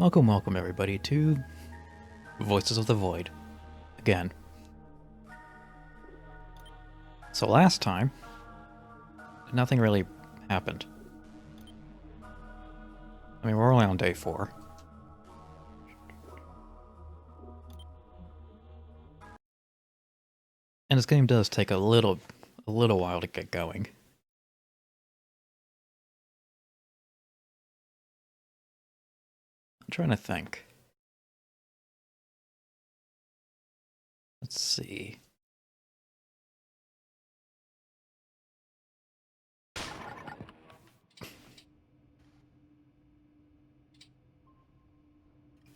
Welcome everybody to Voices of the Void, again. So last time, nothing really happened. I mean, we're only on day 4. And this game does take a little while to get going. I'm trying to think. Let's see.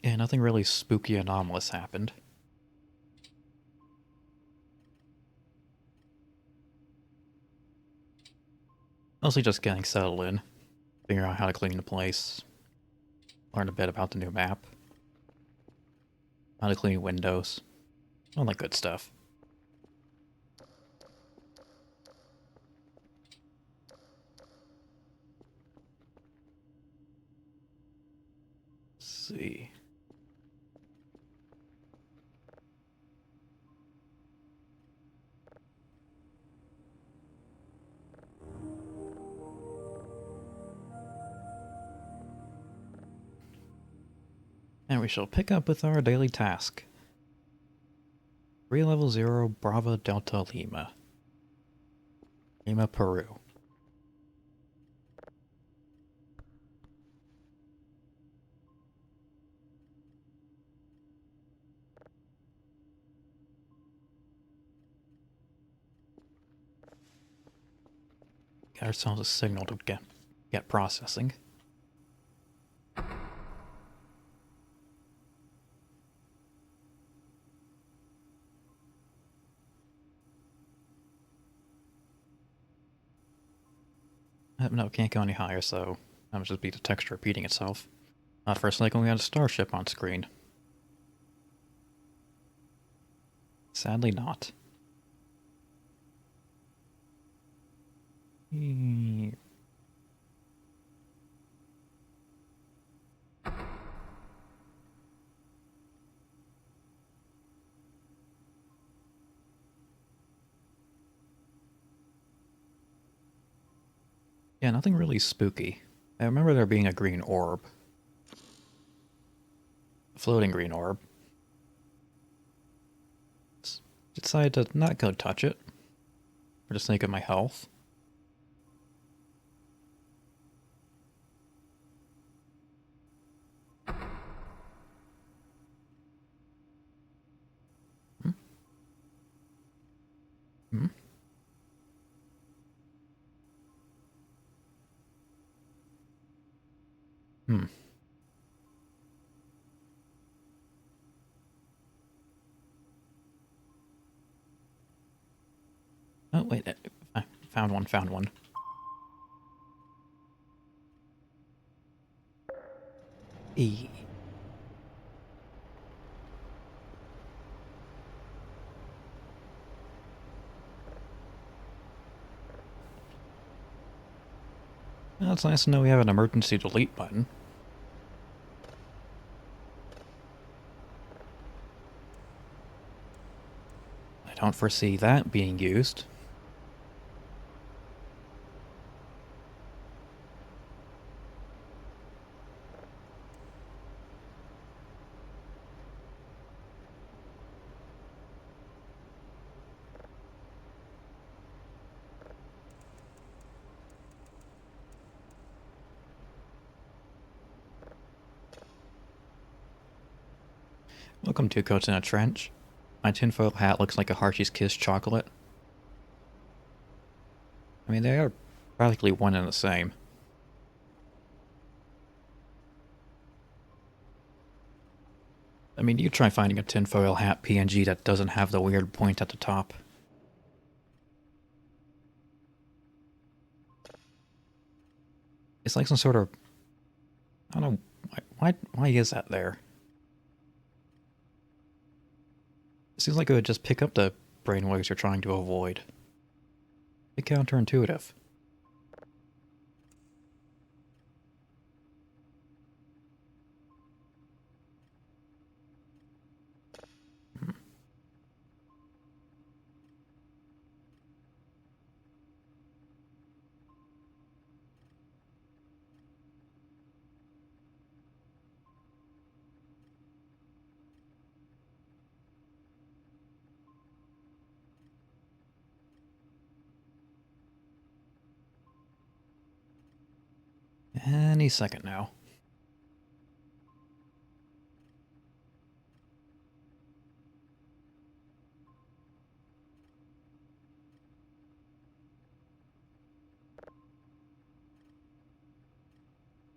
Yeah, nothing really spooky anomalous happened. Mostly just getting settled in, figuring out how to clean the place, learn a bit about the new map, how to clean windows, all that good stuff. Let's see. And we shall pick up with our daily task. Level 0 Bravo Delta Lima. Lima, Peru. Get ourselves a signal to get processing. No, can't go any higher, so that would just be the text repeating itself. For a second we had a starship on screen. Sadly not. Yeah, nothing really spooky. I remember there being a green orb. A floating green orb. Decided to not go touch it. For the sake of my health. Hmm? Hmm? Hmm. Oh, wait. I found one. E. Well, it's nice to know we have an emergency delete button. I don't foresee that being used. Welcome to Coats in a Trench. My tinfoil hat looks like a Hershey's Kiss chocolate. I mean, they are practically one and the same. I mean, you try finding a tinfoil hat PNG that doesn't have the weird point at the top. It's like some sort of... I don't know... Why is that there? It seems like it would just pick up the brainwaves you're trying to avoid. A bit counterintuitive. Any second now.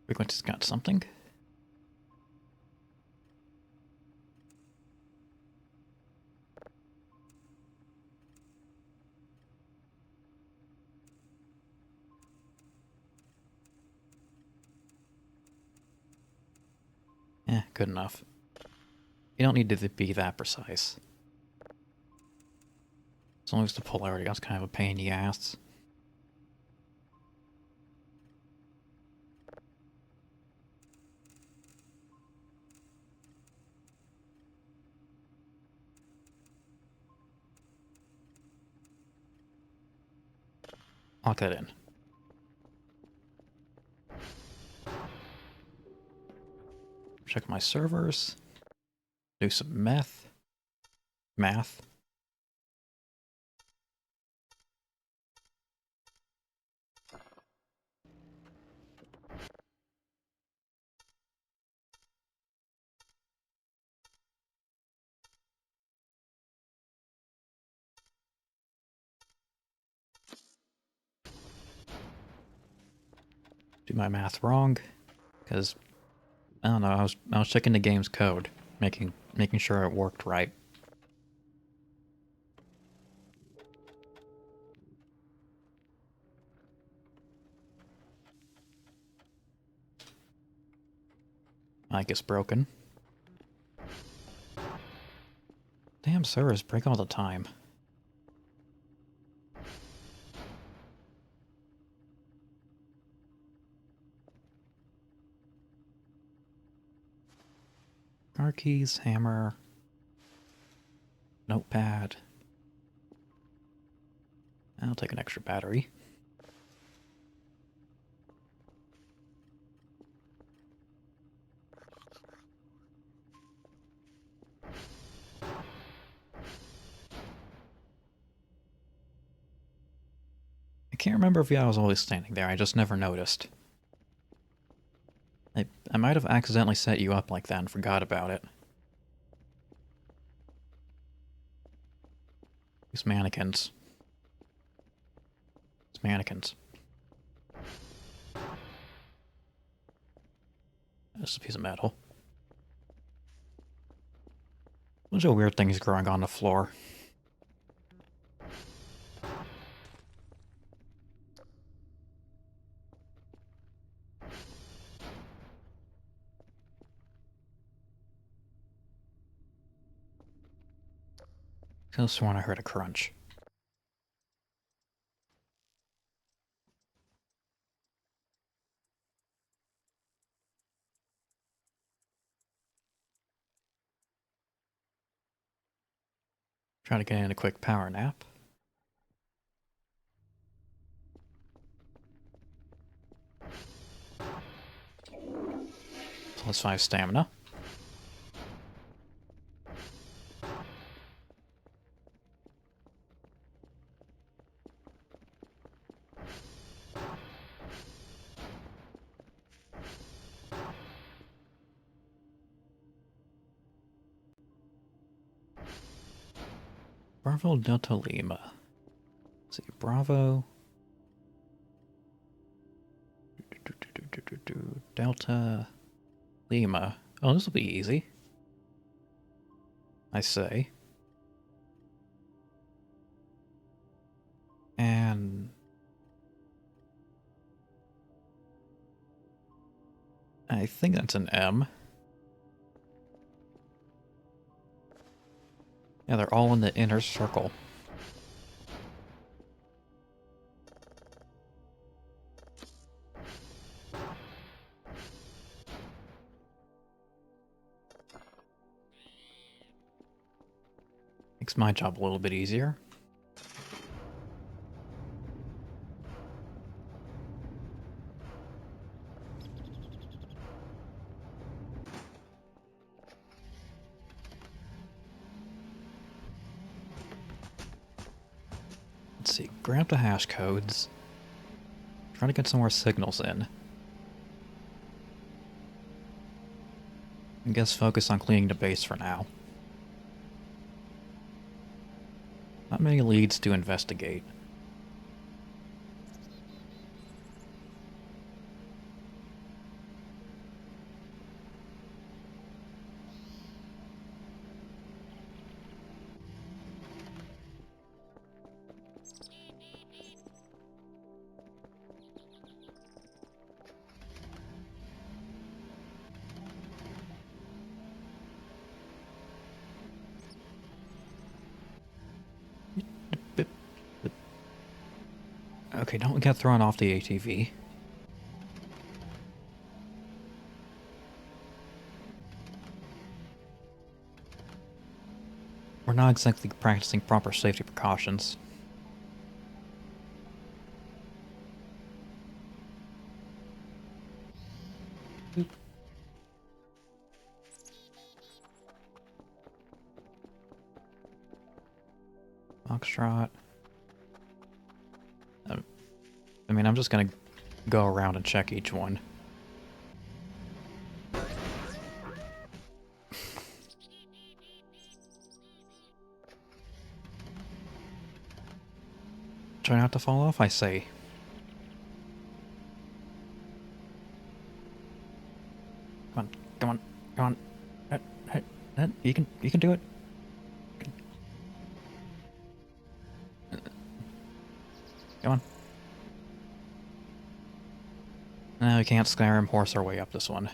Frequency's got something. Good enough. You don't need to be that precise. As long as the polarity, that's kind of a pain in the ass. Lock that in. Check my servers. Do some math. Do my math wrong, because I don't know. I was checking the game's code, making sure it worked right. Mic is broken. Damn servers break all the time. Car keys, hammer, notepad. I'll take an extra battery. I can't remember if I was always standing there, I just never noticed. I might have accidentally set you up like that and forgot about it. These mannequins. It's mannequins. This is a piece of metal. Bunch of weird things growing on the floor. I could have sworn I heard a crunch. Try to get in a quick power nap. +5 stamina. Bravo Delta Lima. Let's see, Bravo. Delta Lima. Oh, this will be easy. I say. And I think that's an M. Yeah, they're all in the inner circle. Makes my job a little bit easier. Let's see, grab the hash codes. Try to get some more signals in. I guess focus on cleaning the base for now. Not many leads to investigate. Okay, don't get thrown off the ATV. We're not exactly practicing proper safety precautions. Oop. Foxtrot. I mean, I'm just gonna go around and check each one. Try not to fall off, I say. Come on, come on, come on. You can do it. Come on. No, we can't Skyrim horse our way up this one.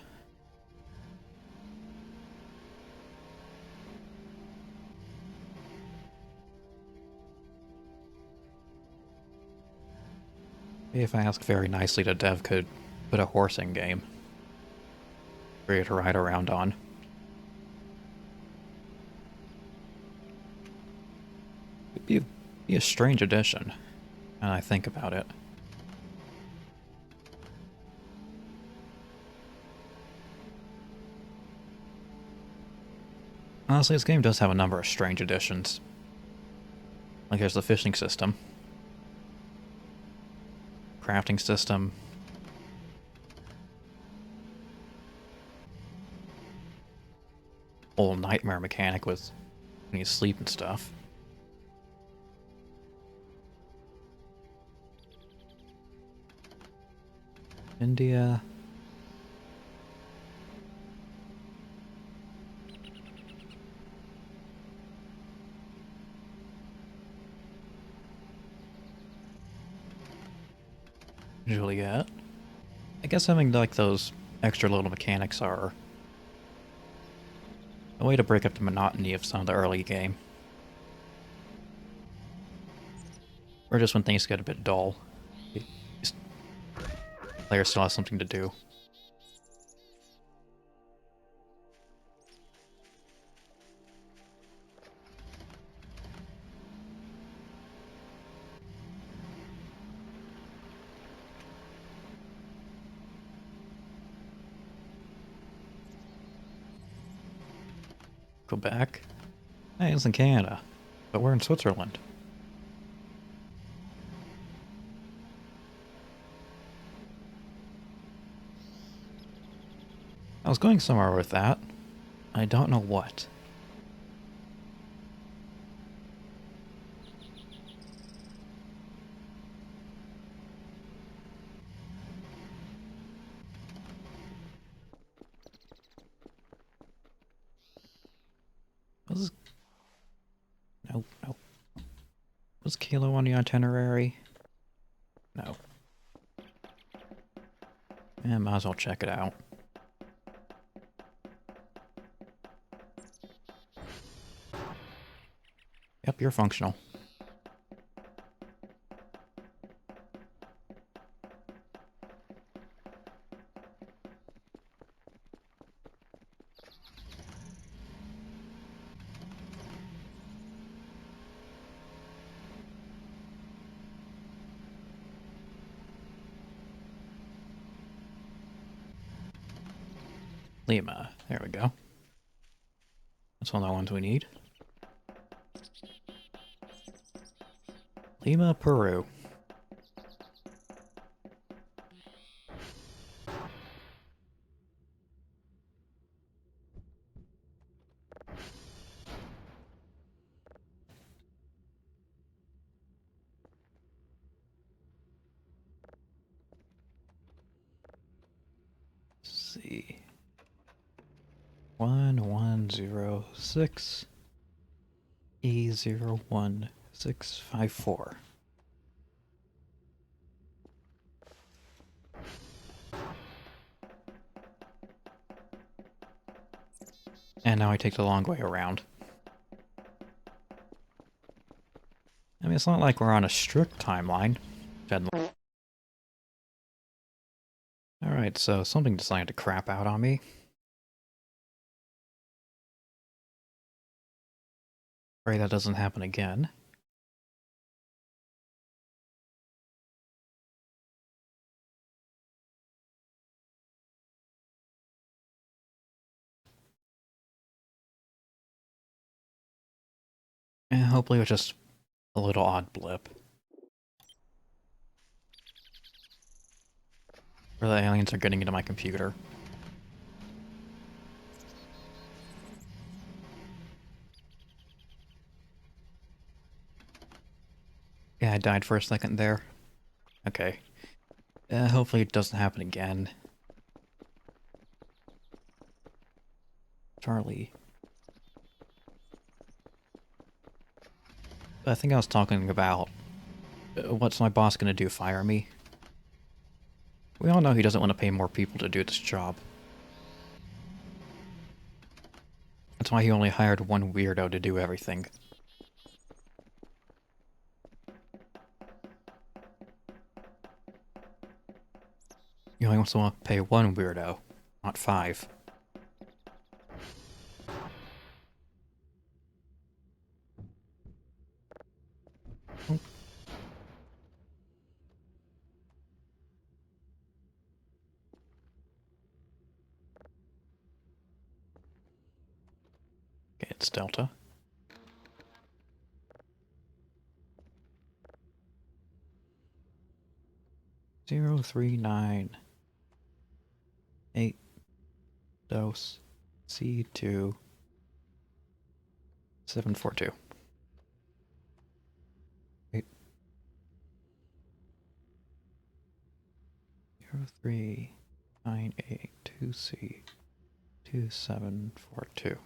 If I ask very nicely, the dev could put a horse in game for you to ride around on. It'd be a strange addition, when I think about it. Honestly, this game does have a number of strange additions. Like there's the fishing system. Crafting system. Whole nightmare mechanic with when you sleep and stuff. India. Juliet. I guess having like those extra little mechanics are a way to break up the monotony of some of the early game. Or just when things get a bit dull. Players still have something to do. Quebec? Hey, it's in Canada. But we're in Switzerland. I was going somewhere with that. I don't know what. Was no. Was Kilo on the itinerary? No. Yeah, might as well check it out. Yep, you're functional. Lima. There we go. That's one of the ones we need. Lima, Peru. see. 1106 E01654. And now I take the long way around. I mean, it's not like we're on a strict timeline. Alright, so something decided to crap out on me. Pray that doesn't happen again. And hopefully it was just a little odd blip. Or the aliens are getting into my computer. Yeah, I died for a second there. Okay. Hopefully it doesn't happen again. Charlie. I think I was talking about what's my boss gonna do, fire me? We all know he doesn't want to pay more people to do this job. That's why he only hired one weirdo to do everything. He only wants to pay one weirdo, not 5. Oh. Okay, it's Delta. Zero 398 dose C2 742. 03982C 2742.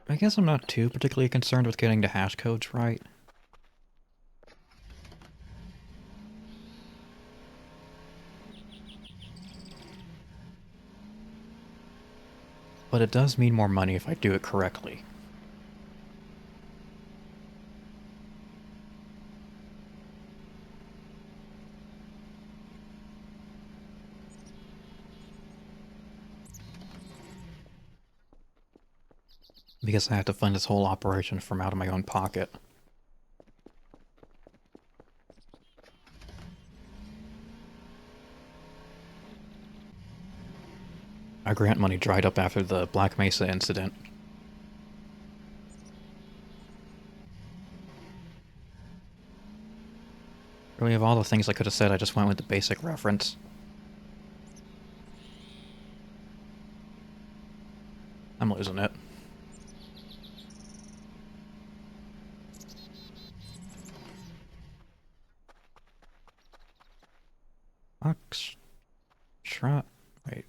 I guess I'm not too particularly concerned with getting the hash codes right. But it does mean more money if I do it correctly. Because I have to fund this whole operation from out of my own pocket. Our grant money dried up after the Black Mesa incident. Really, of all the things I could have said, I just went with the basic reference. I'm losing it. Foxtrot. Wait.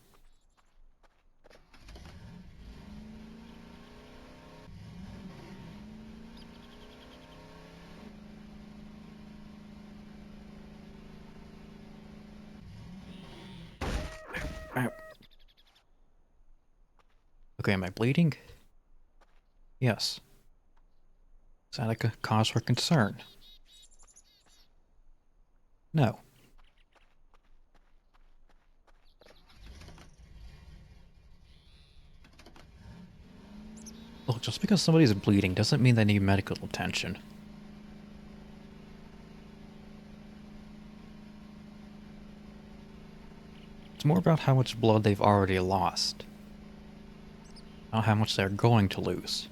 Okay, am I bleeding? Yes. Is that like a cause for concern? No. Look, just because somebody's bleeding doesn't mean they need medical attention. It's more about how much blood they've already lost. Not how much they're going to lose.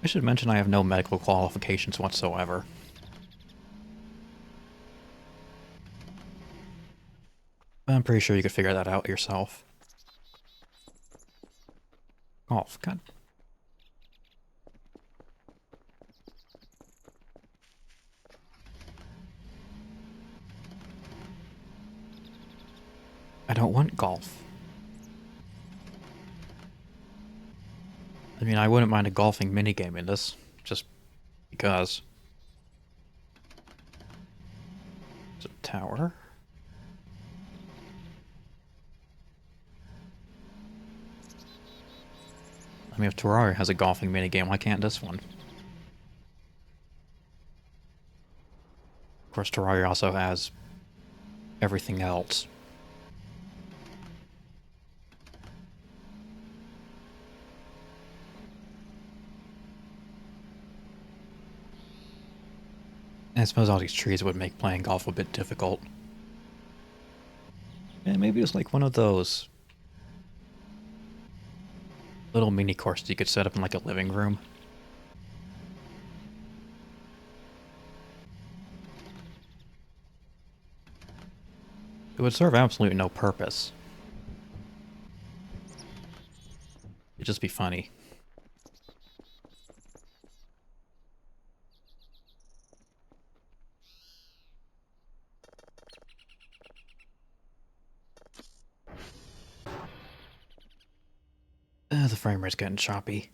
I should mention I have no medical qualifications whatsoever. I'm pretty sure you could figure that out yourself. Golf, God. I don't want golf. I mean, I wouldn't mind a golfing minigame in this, just because. It's a tower. I mean, if Terraria has a golfing minigame, why can't this one? Of course, Terraria also has everything else. And I suppose all these trees would make playing golf a bit difficult. And maybe it's like one of those little mini courses you could set up in like a living room. It would serve absolutely no purpose. It'd just be funny. The frame rate's getting choppy.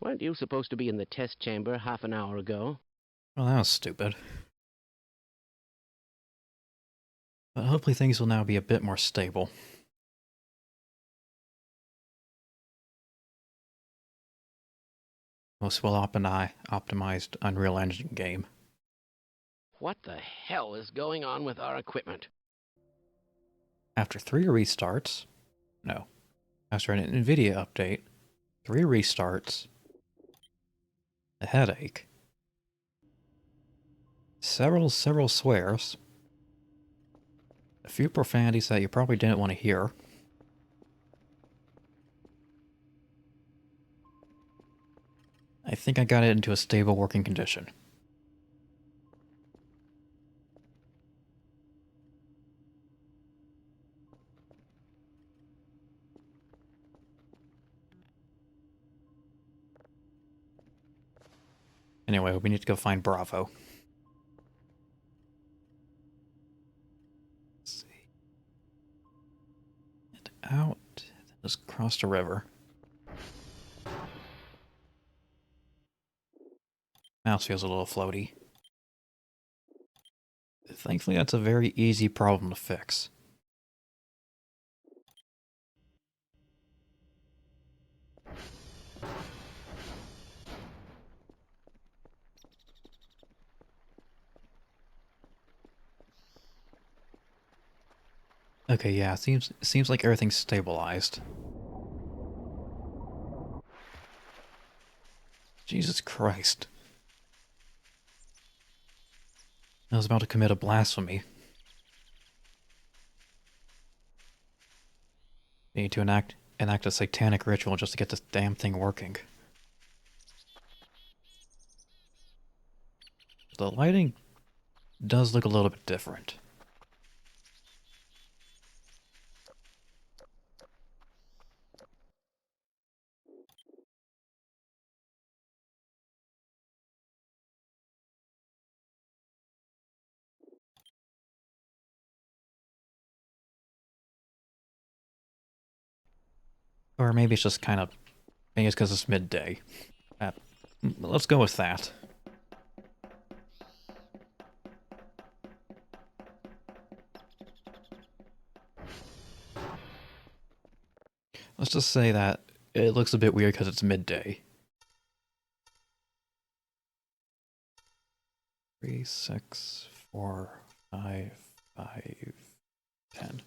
Weren't you supposed to be in the test chamber half an hour ago? Well, that was stupid. But hopefully things will now be a bit more stable. Most well-optimized Unreal Engine game. What the hell is going on with our equipment? After 3 restarts... No. After an NVIDIA update, 3 restarts, a headache, several swears, a few profanities that you probably didn't want to hear, I think I got it into a stable working condition. Anyway, we need to go find Bravo. Let's see. And out. Just cross the river. Mouse feels a little floaty. Thankfully, that's a very easy problem to fix. Okay, yeah, seems like everything's stabilized. Jesus Christ. I was about to commit a blasphemy. You need to enact a satanic ritual just to get this damn thing working. The lighting does look a little bit different. Or maybe it's just kind of... Maybe it's because it's midday. Let's go with that. Let's just say that it looks a bit weird because it's midday. 3, 6, 4, 5, 5, 10.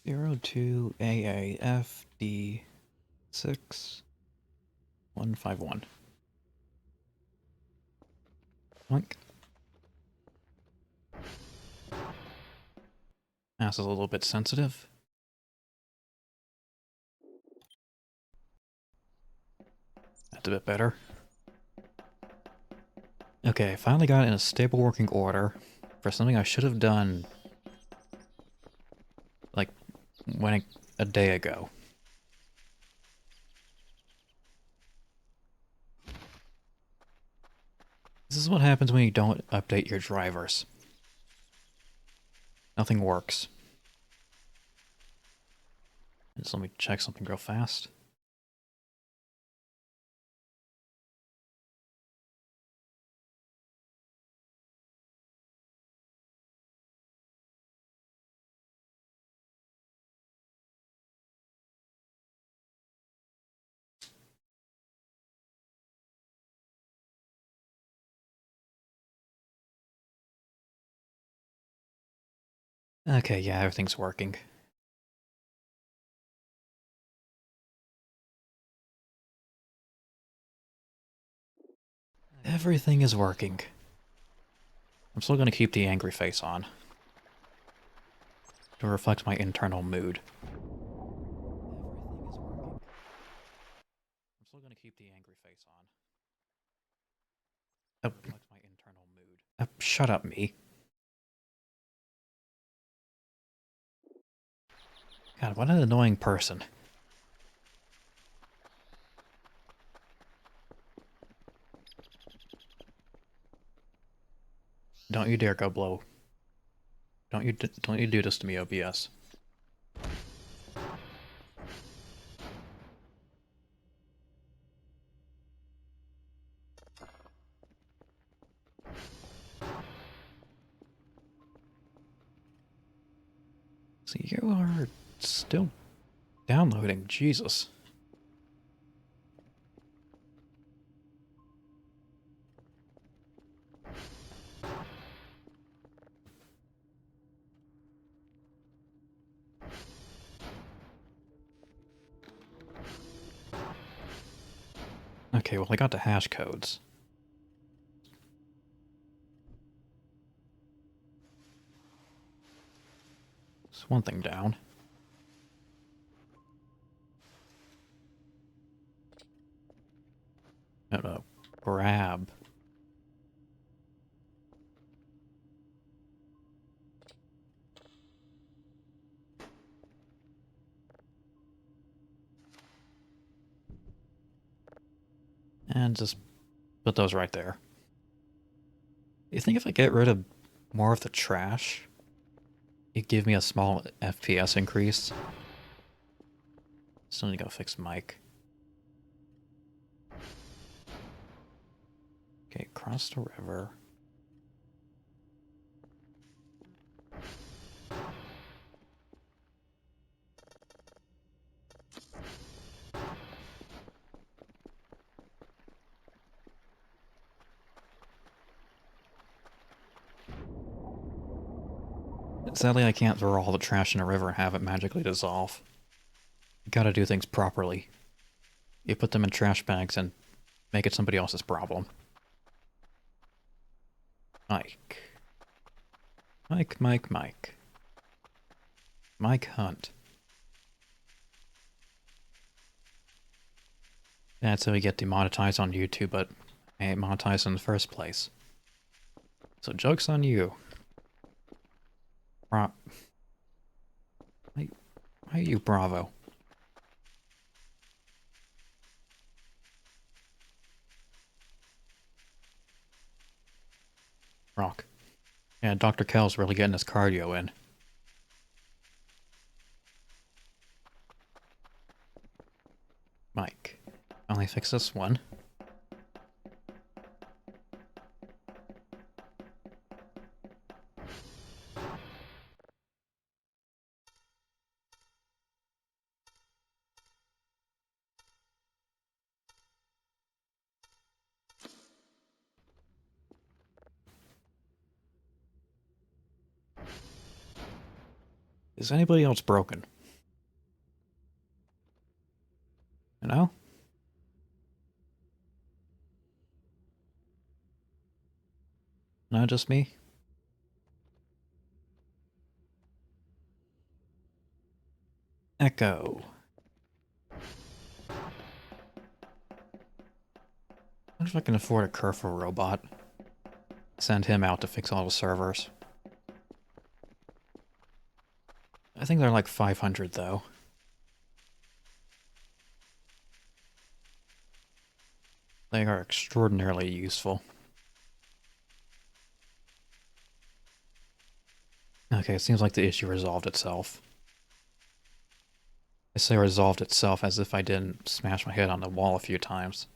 Zero 2 AAFD 6 1 5 1. Oink. That's a little bit sensitive. That's a bit better. Okay, finally got it in a stable working order for something I should have done like a day ago. This is what happens when you don't update your drivers. Nothing works. Just let me check something real fast. Okay, yeah, everything's working. Everything is working. I'm still gonna keep the angry face on to reflect my internal mood. Everything is working. I'm still gonna keep the angry face on. Reflect my internal mood. Shut up, me. God, what an annoying person. Don't you dare go blow. Don't you do this to me, OBS. See, you are still downloading, Jesus. Okay, well I got the hash codes. It's one thing down. No. Grab. And just put those right there. You think if I get rid of more of the trash, it'd give me a small FPS increase? Still need to go fix Mike. Okay, cross the river. Sadly, I can't throw all the trash in a river and have it magically dissolve. You gotta do things properly. You put them in trash bags and make it somebody else's problem. Mike. Mike. Mike Hunt. That's how we get demonetized on YouTube, but I ain't monetized in the first place. So joke's on you. Why are you Bravo? Rock. Yeah, Dr. Kel's really getting his cardio in. Mike. Only fix this one. Is anybody else broken? You know? Not just me? Echo. I wonder if I can afford a Kerfur robot. Send him out to fix all the servers. I think they're like 500 though. They are extraordinarily useful. Okay, it seems like the issue resolved itself. I say resolved itself as if I didn't smash my head on the wall a few times.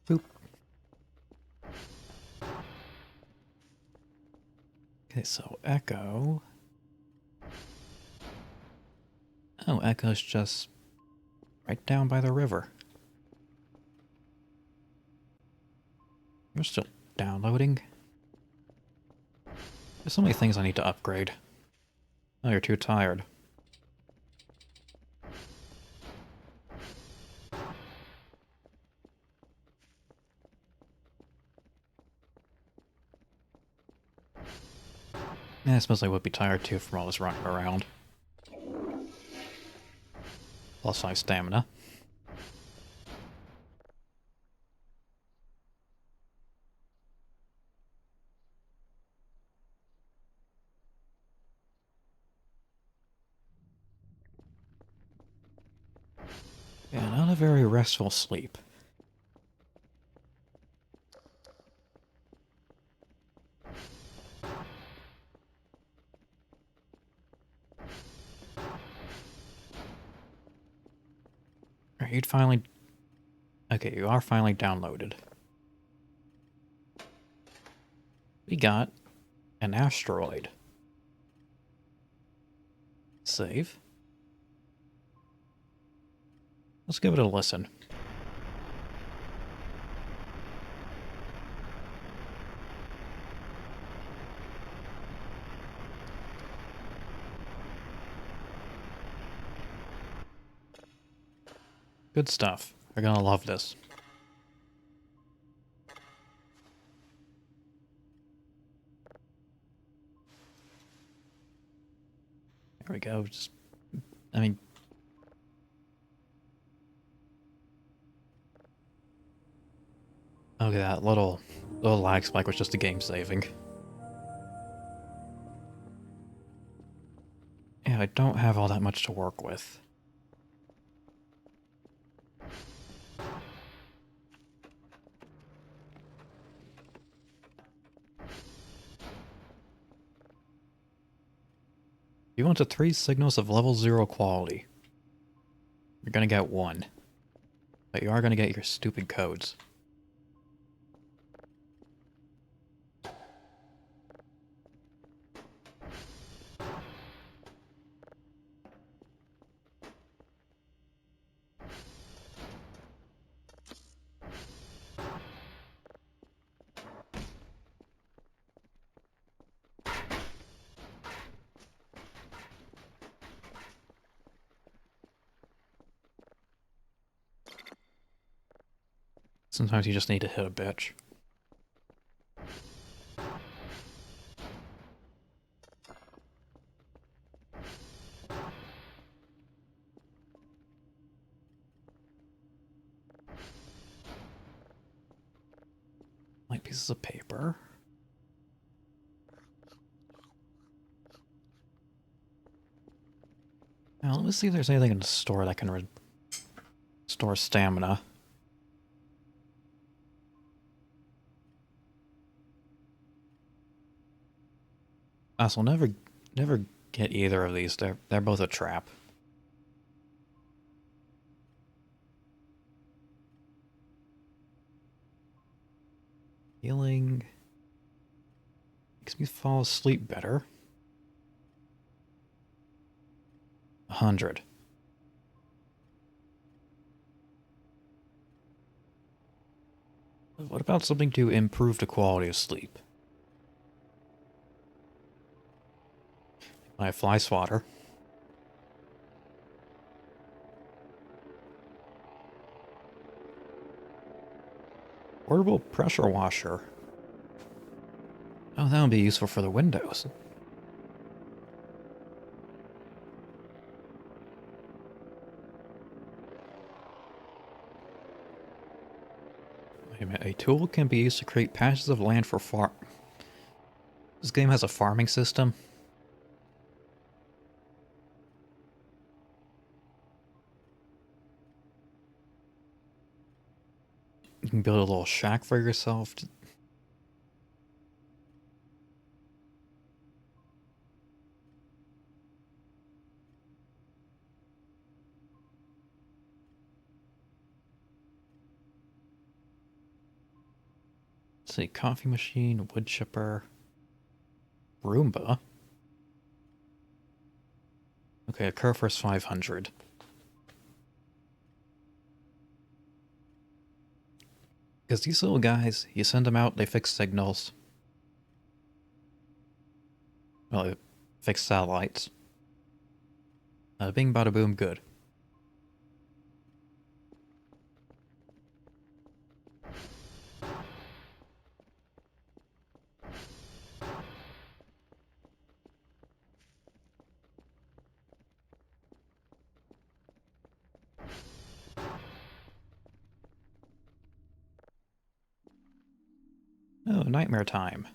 Boop. Okay, so Echo... Oh, Echo's just right down by the river. You're still downloading? There's so many things I need to upgrade. Oh, you're too tired. Yeah, I suppose I would be tired too from all this running around. Plus 5 stamina. Yeah, not a very restful sleep. Alright, you'd finally... Okay, you are finally downloaded. We got an asteroid. Save. Let's give it a listen. Good stuff. You're gonna love this. There we go. Just... I mean... Okay, that little lag spike was just a game saving. Yeah, I don't have all that much to work with. You want 3 signals of level 0 quality. You're gonna get 1. But you are gonna get your stupid codes. Sometimes you just need to hit a bitch. Like pieces of paper. Now, let me see if there's anything in the store that can restore stamina. Also, never get either of these. They're both a trap. Healing makes me fall asleep better. 100. What about something to improve the quality of sleep? I have fly swatter. Portable pressure washer. Oh, that would be useful for the windows. Wait a minute. A tool can be used to create patches of land for farm. This game has a farming system. You can build a little shack for yourself. Let's see, coffee machine, wood chipper, Roomba. Okay, a Kerfer's 500. Because these little guys, you send them out, they fix signals. Well, they fix satellites. Bing bada boom, good. Oh, nightmare time.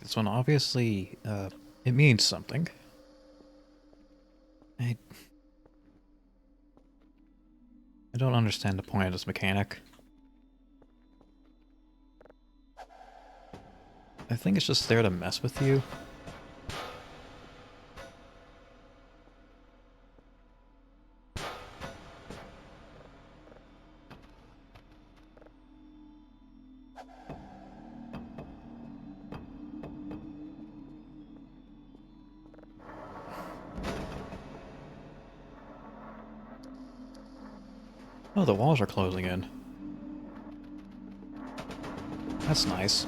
This one obviously, it means something. I don't understand the point of this mechanic. I think it's just there to mess with you. Oh, the walls are closing in. That's nice.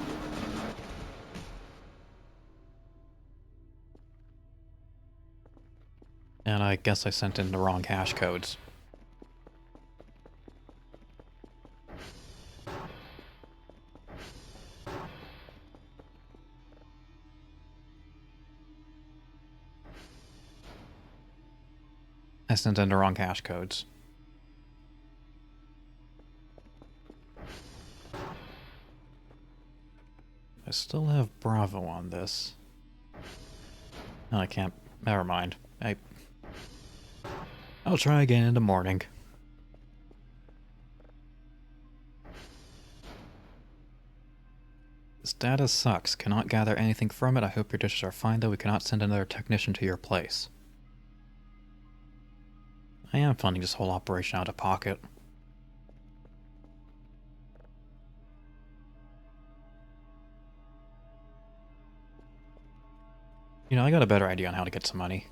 And I guess I sent in the wrong hash codes. I sent in the wrong hash codes. I still have Bravo on this. No, I can't. Never mind. I'll try again in the morning. This data sucks. Cannot gather anything from it. I hope your dishes are fine, though. We cannot send another technician to your place. I am funding this whole operation out of pocket. You know, I got a better idea on how to get some money.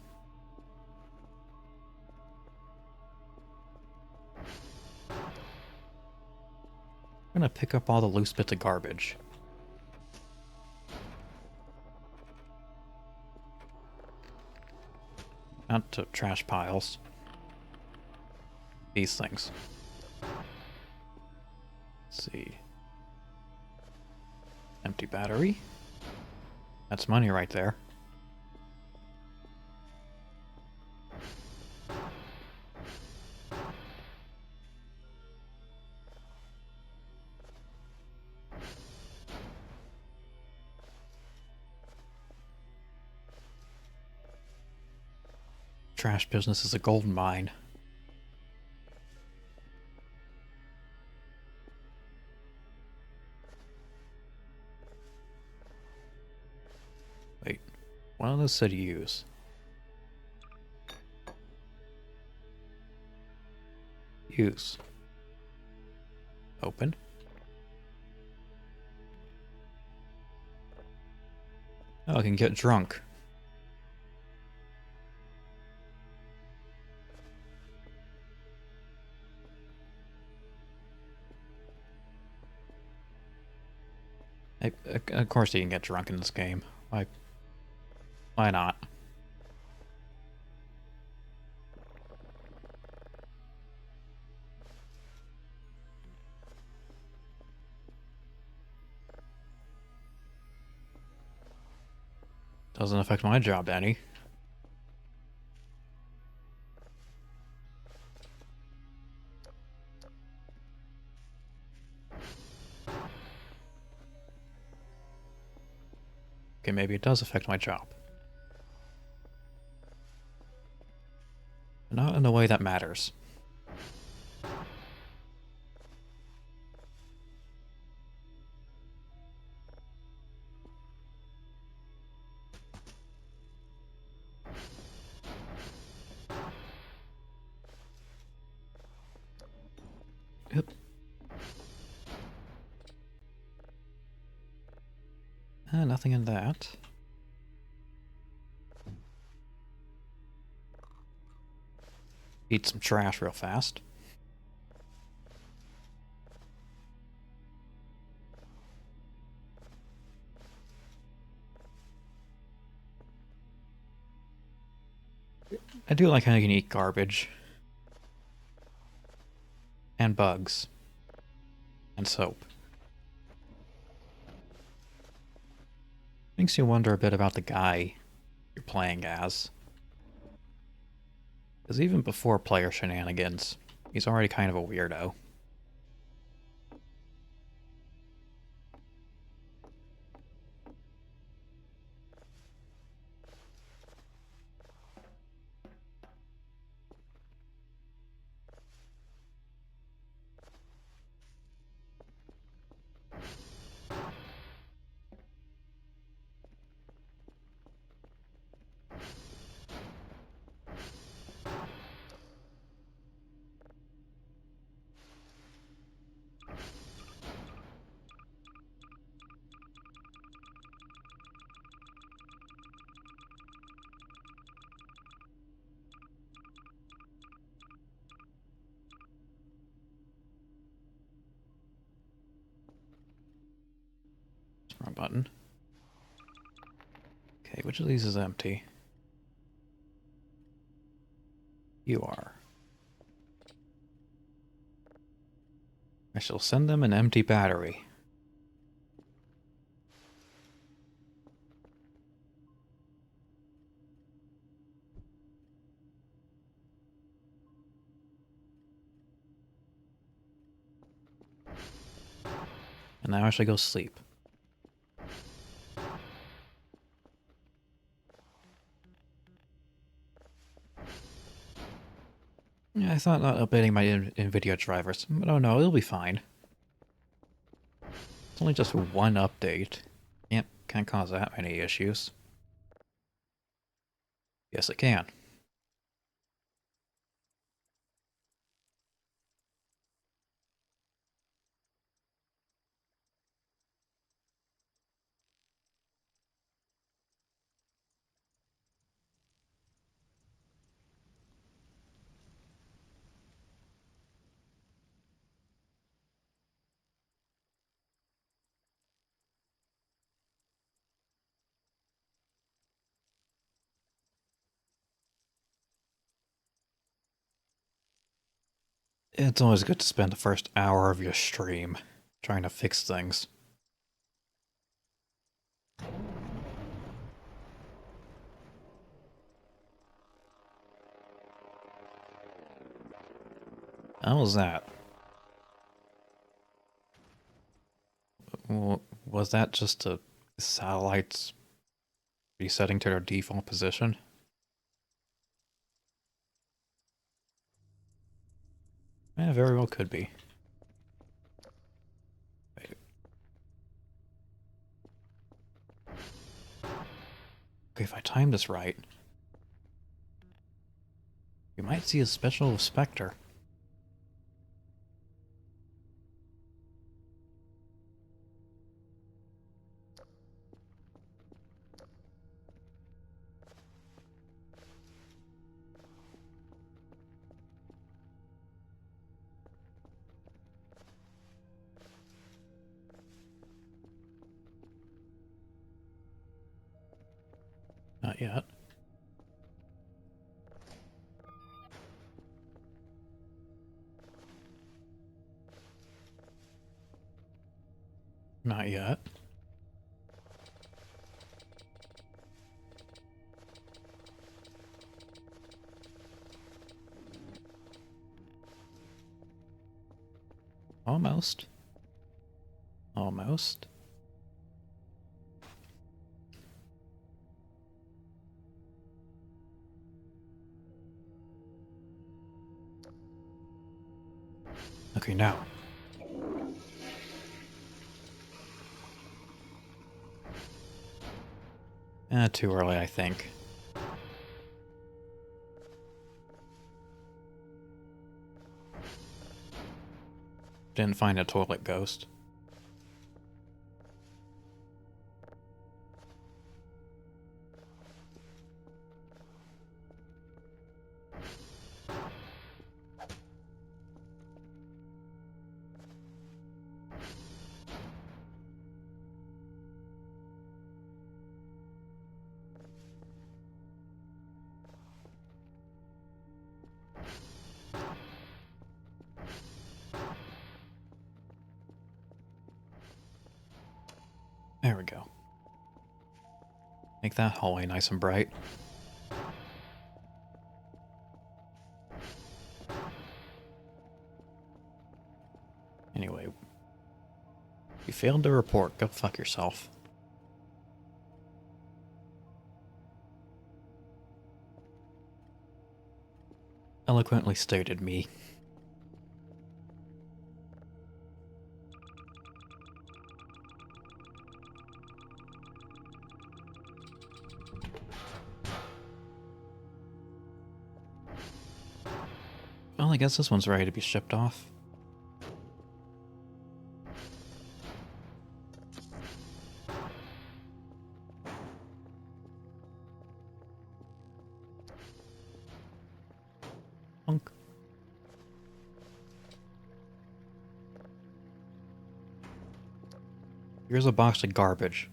I'm gonna pick up all the loose bits of garbage. Not to trash piles. These things. Let's see. Empty battery. That's money right there. Trash business is a gold mine. Wait, one of those said use. Use. Open. Oh, I can get drunk. Of course you can get drunk in this game. Why not? Doesn't affect my job any. Okay, maybe it does affect my job. But not in a way that matters. Yep. Nothing in that. Eat some trash real fast. I do like how you can eat garbage. And bugs. And soap. Makes you wonder a bit about the guy you're playing as. Because even before player shenanigans, he's already kind of a weirdo. Wrong button. Okay, which of these is empty? You are. I shall send them an empty battery. And now I shall go sleep. Yeah, I thought not updating my NVIDIA drivers, but oh no, it'll be fine. It's only just one update. Yep, can't cause that many issues. Yes, it can. It's always good to spend the first hour of your stream trying to fix things. How was that? Was that just the satellites resetting to their default position? Yeah, very well could be. Wait. Okay, if I time this right, we might see a special Spectre. Not yet. Not yet. Almost. Almost. Okay, now. Too early, I think. Didn't find a toilet ghost. There we go. Make that hallway nice and bright. Anyway, you failed to report. Go fuck yourself. Eloquently stated, me. Well, I guess this one's ready to be shipped off. Punk. Here's a box of garbage.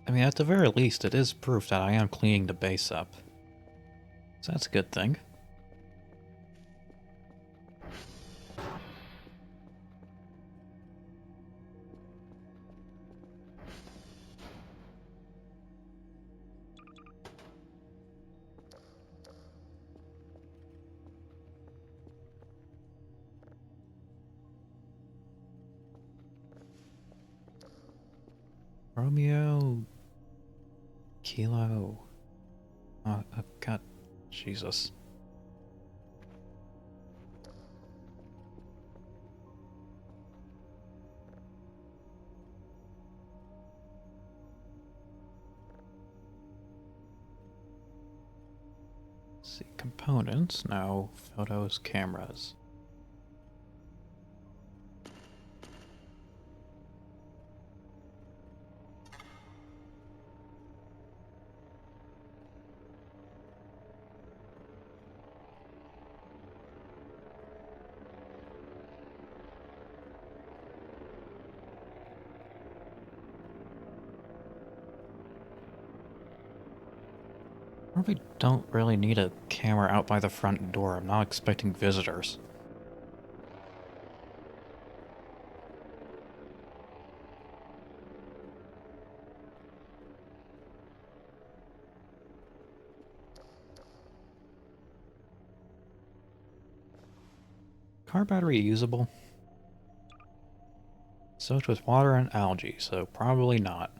I mean, at the very least, it is proof that I am cleaning the base up. So that's a good thing. Romeo... Kilo... Oh, God... Jesus. Let's see, components, no, photos, cameras. Probably don't really need a camera out by the front door. I'm not expecting visitors. Car battery usable? Soaked with water and algae, so probably not.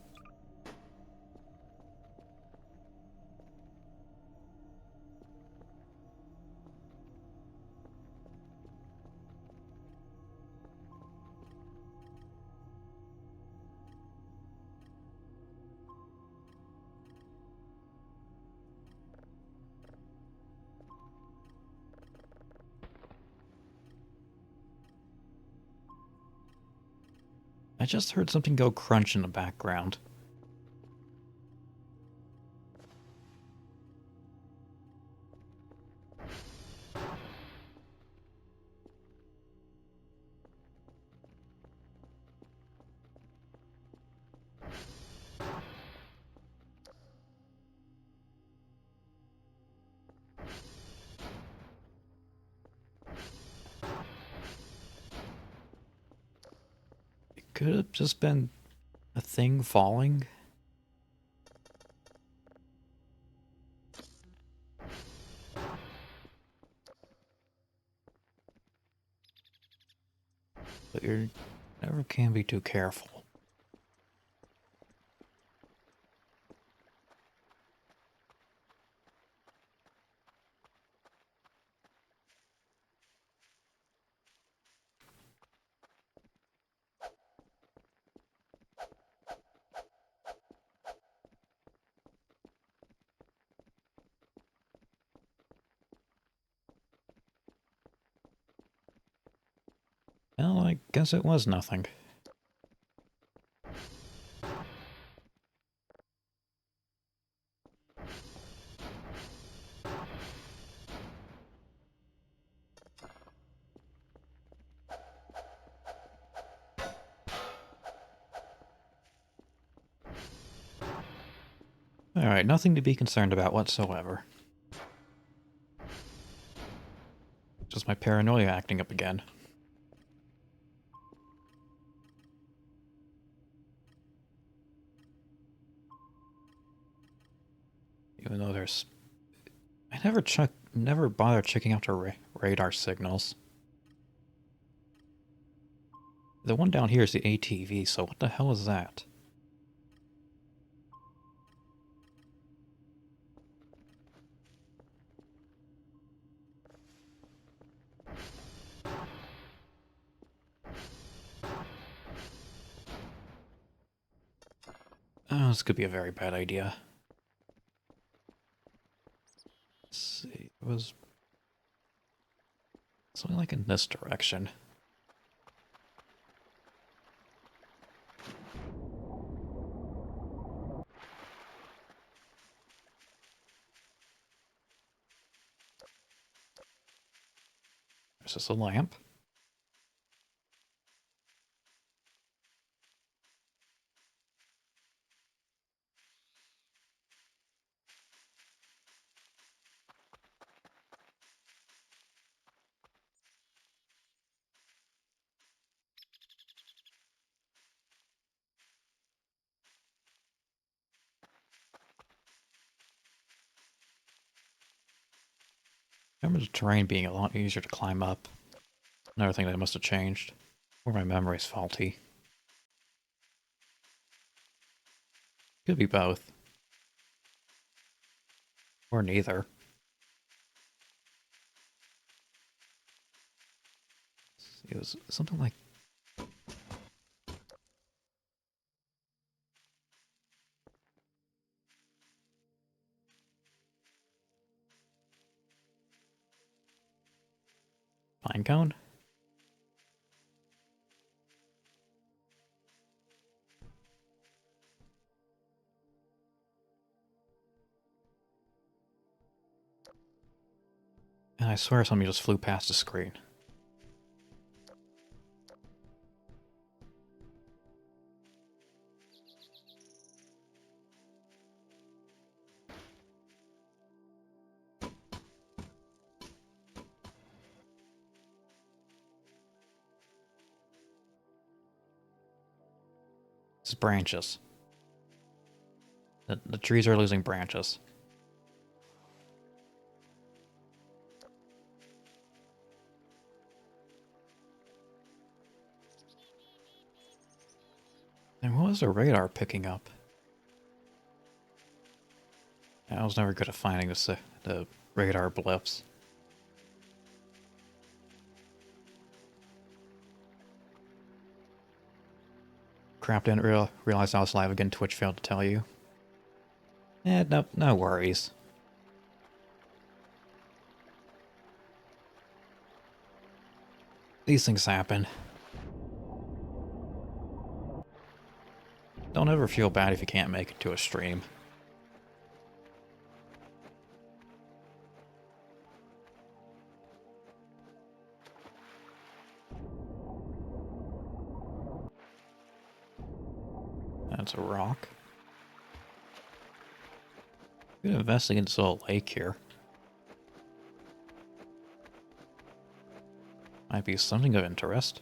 I just heard something go crunch in the background. Could have just been a thing falling. But you never can be too careful. Well, I guess it was nothing. Alright, nothing to be concerned about whatsoever. Just my paranoia acting up again. Even though there's... I never bother checking out the radar signals. The one down here is the ATV, so what the hell is that? Oh, this could be a very bad idea. Let's see, it was something like in this direction. There's just a lamp. I remember the terrain being a lot easier to climb up. Another thing that must have changed. Or my memory's faulty. Could be both. Or neither. It was something like... Pinecone? And I swear something just flew past the screen. It's branches. The trees are losing branches. And what was the radar picking up? I was never good at finding the radar blips. Crap, didn't realize I was live again. Twitch failed to tell you. No worries. These things happen. Don't ever feel bad if you can't make it to a stream. That's a rock. Good investing into a lake here. Might be something of interest.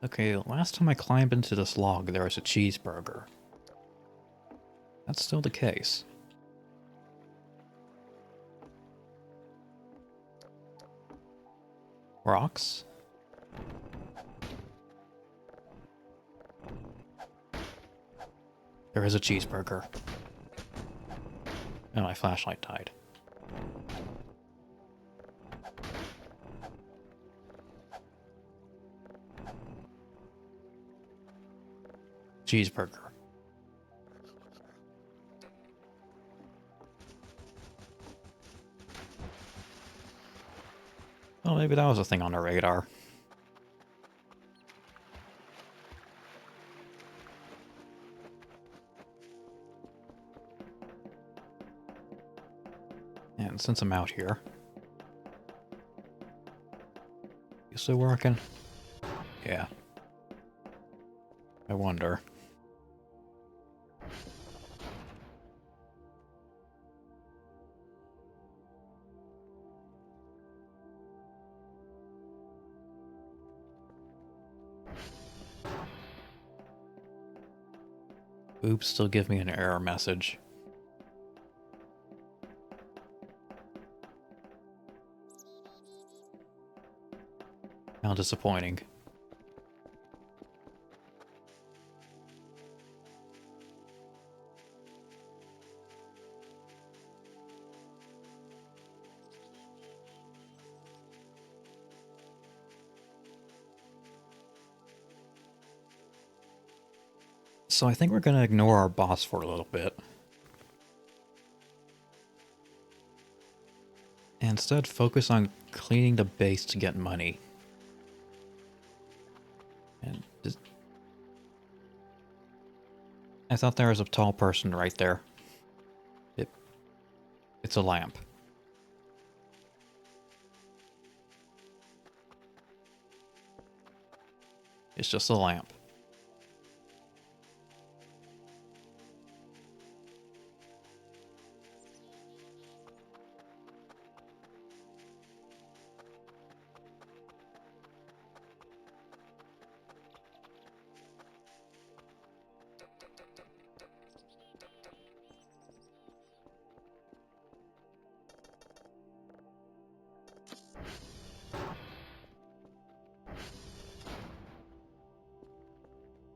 Okay, last time I climbed into this log, there was a cheeseburger. That's still the case. Rocks? There is a cheeseburger. And my flashlight died. Cheeseburger. Well, maybe that was a thing on the radar. And since I'm out here... You still working? Yeah. I wonder. Oops, still give me an error message. How disappointing. So I think we're gonna ignore our boss for a little bit. And instead focus on cleaning the base to get money. And just... I thought there was a tall person right there. It's a lamp. It's just a lamp.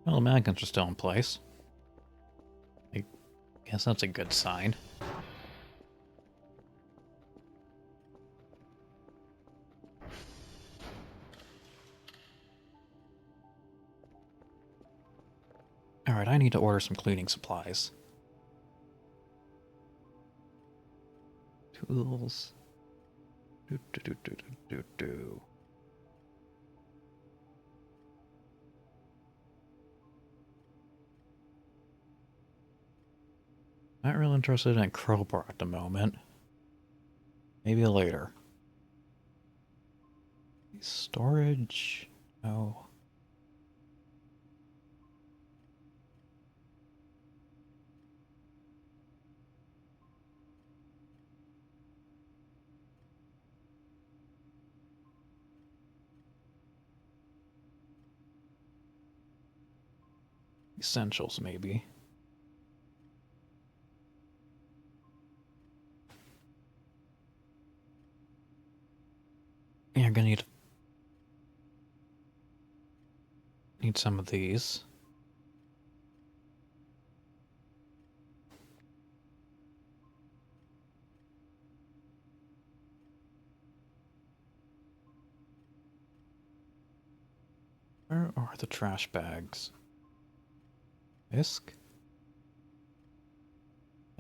Well, the mannequins are still in place. I guess that's a good sign. Alright, I need to order some cleaning supplies. Tools. Do. Not real interested in a crowbar at the moment. Maybe later. Storage? No. Essentials, maybe. Yeah, I'm gonna need some of these. Where are the trash bags? Whisk?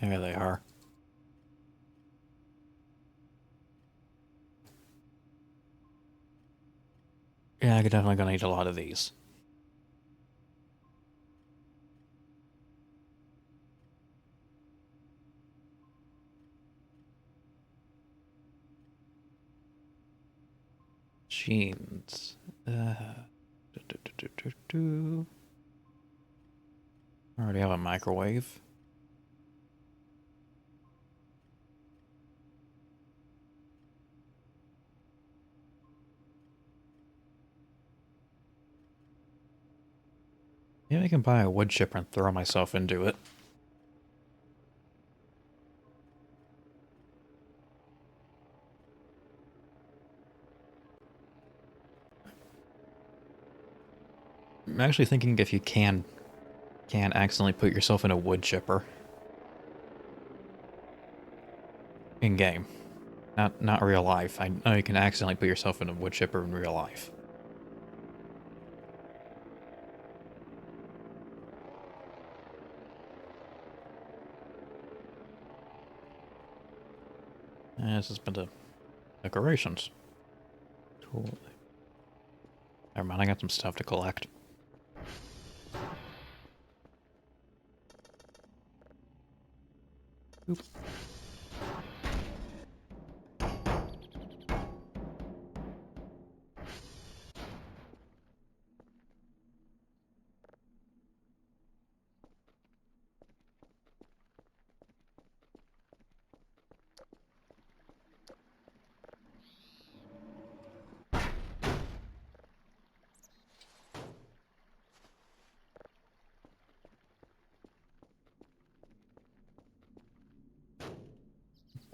There they are. Yeah, I'm definitely gonna need a lot of these. Jeans. I already have a microwave. Maybe I can buy a wood chipper and throw myself into it. I'm actually thinking if you can accidentally put yourself in a wood chipper. In game. Not real life. I know you can accidentally put yourself in a wood chipper in real life. And this has been the decorations. Cool. Never mind, I got some stuff to collect. Oop.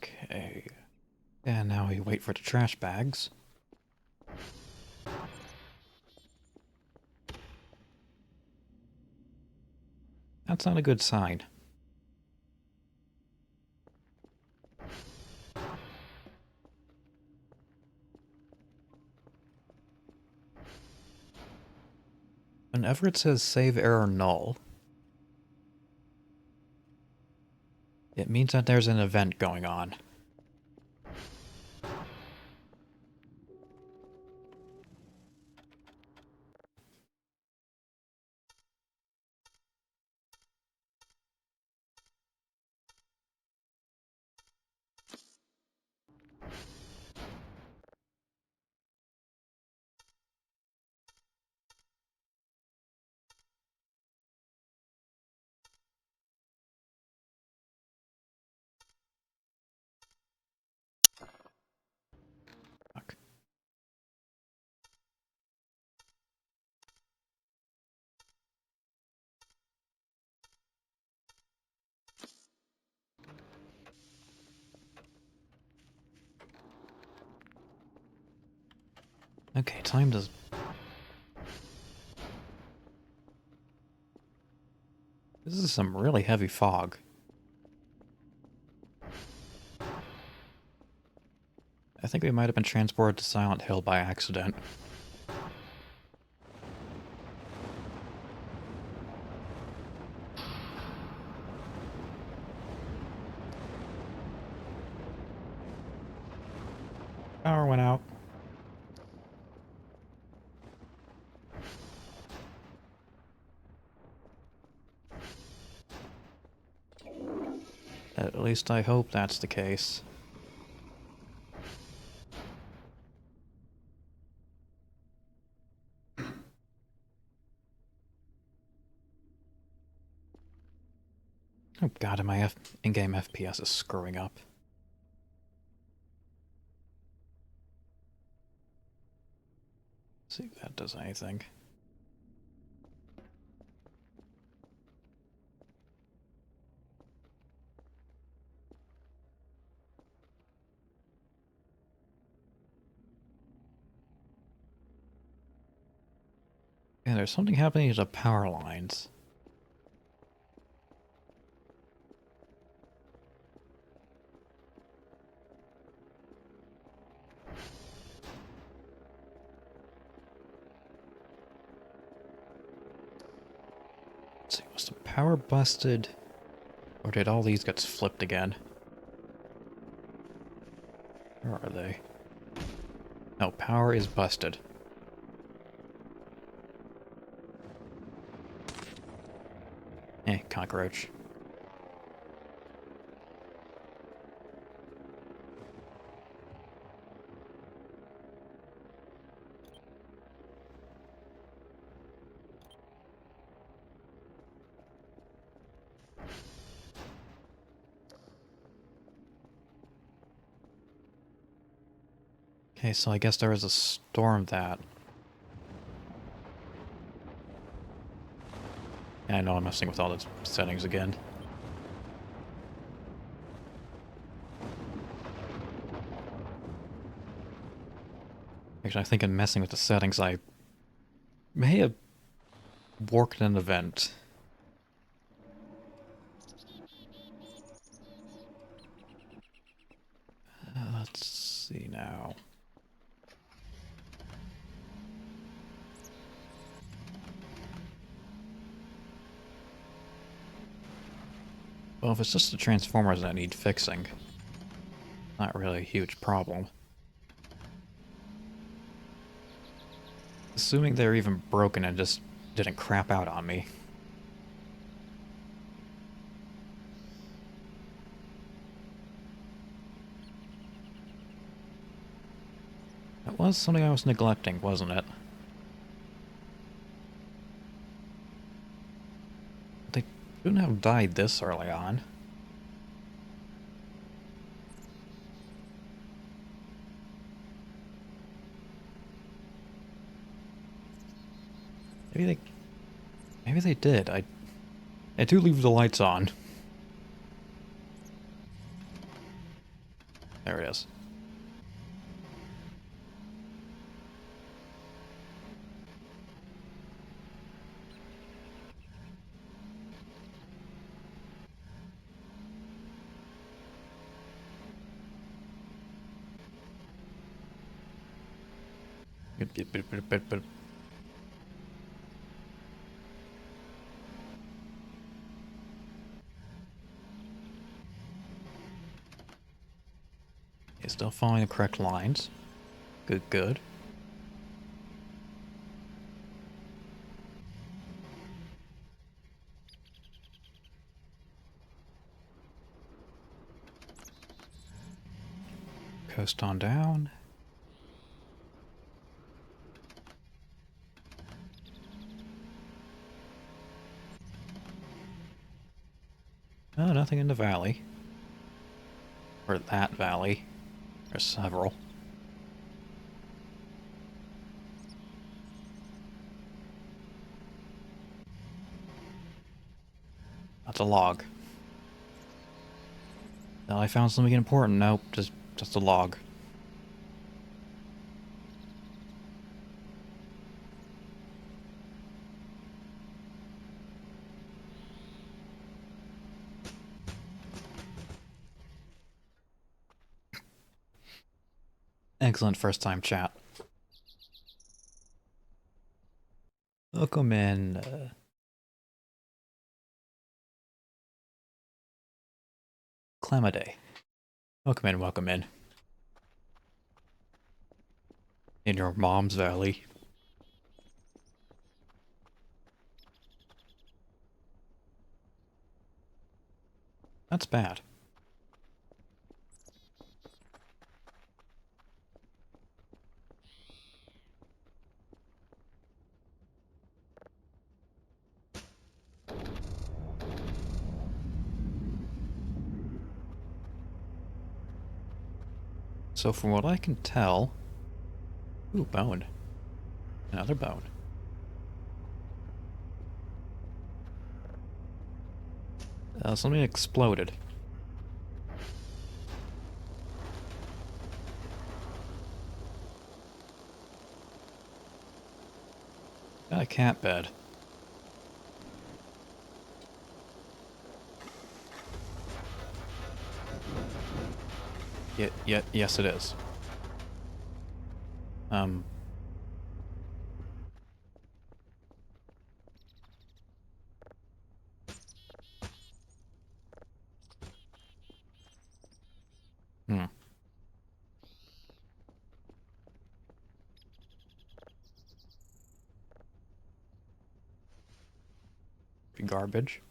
Okay. And now we wait for the trash bags. That's not a good sign. Whenever it says save error null, it means that there's an event going on. Fuck. Okay, time to... This is some really heavy fog. I think we might have been transported to Silent Hill by accident. Power went out. At least I hope that's the case. Oh god, and my in-game FPS is screwing up. Let's see if that does anything. Yeah, there's something happening to the power lines. Let's see, was the power busted? Or did all these get flipped again? Where are they? No, power is busted. Cockroach. Okay, so I guess there was a storm that... I know I'm messing with all those settings again. Actually, I think in messing with the settings, I may have worked an event. Let's see now. Well, if it's just the transformers that need fixing, not really a huge problem. Assuming they're even broken and just didn't crap out on me. That was something I was neglecting, wasn't it? They shouldn't have died this early on. Maybe they did. I do leave the lights on. There it is. It's still following the correct lines. Good, good. Coast on down. Oh, nothing in the valley. Or that valley. There's several. That's a log. Now I found something important. Nope, just a log. Excellent first time chat. Welcome in, Clemaday. Welcome in, welcome in. In your mom's valley. That's bad. So from what I can tell... Ooh, bone. Another bone. Something exploded. Got a cat bed. Yes it is. Hmm. Garbage.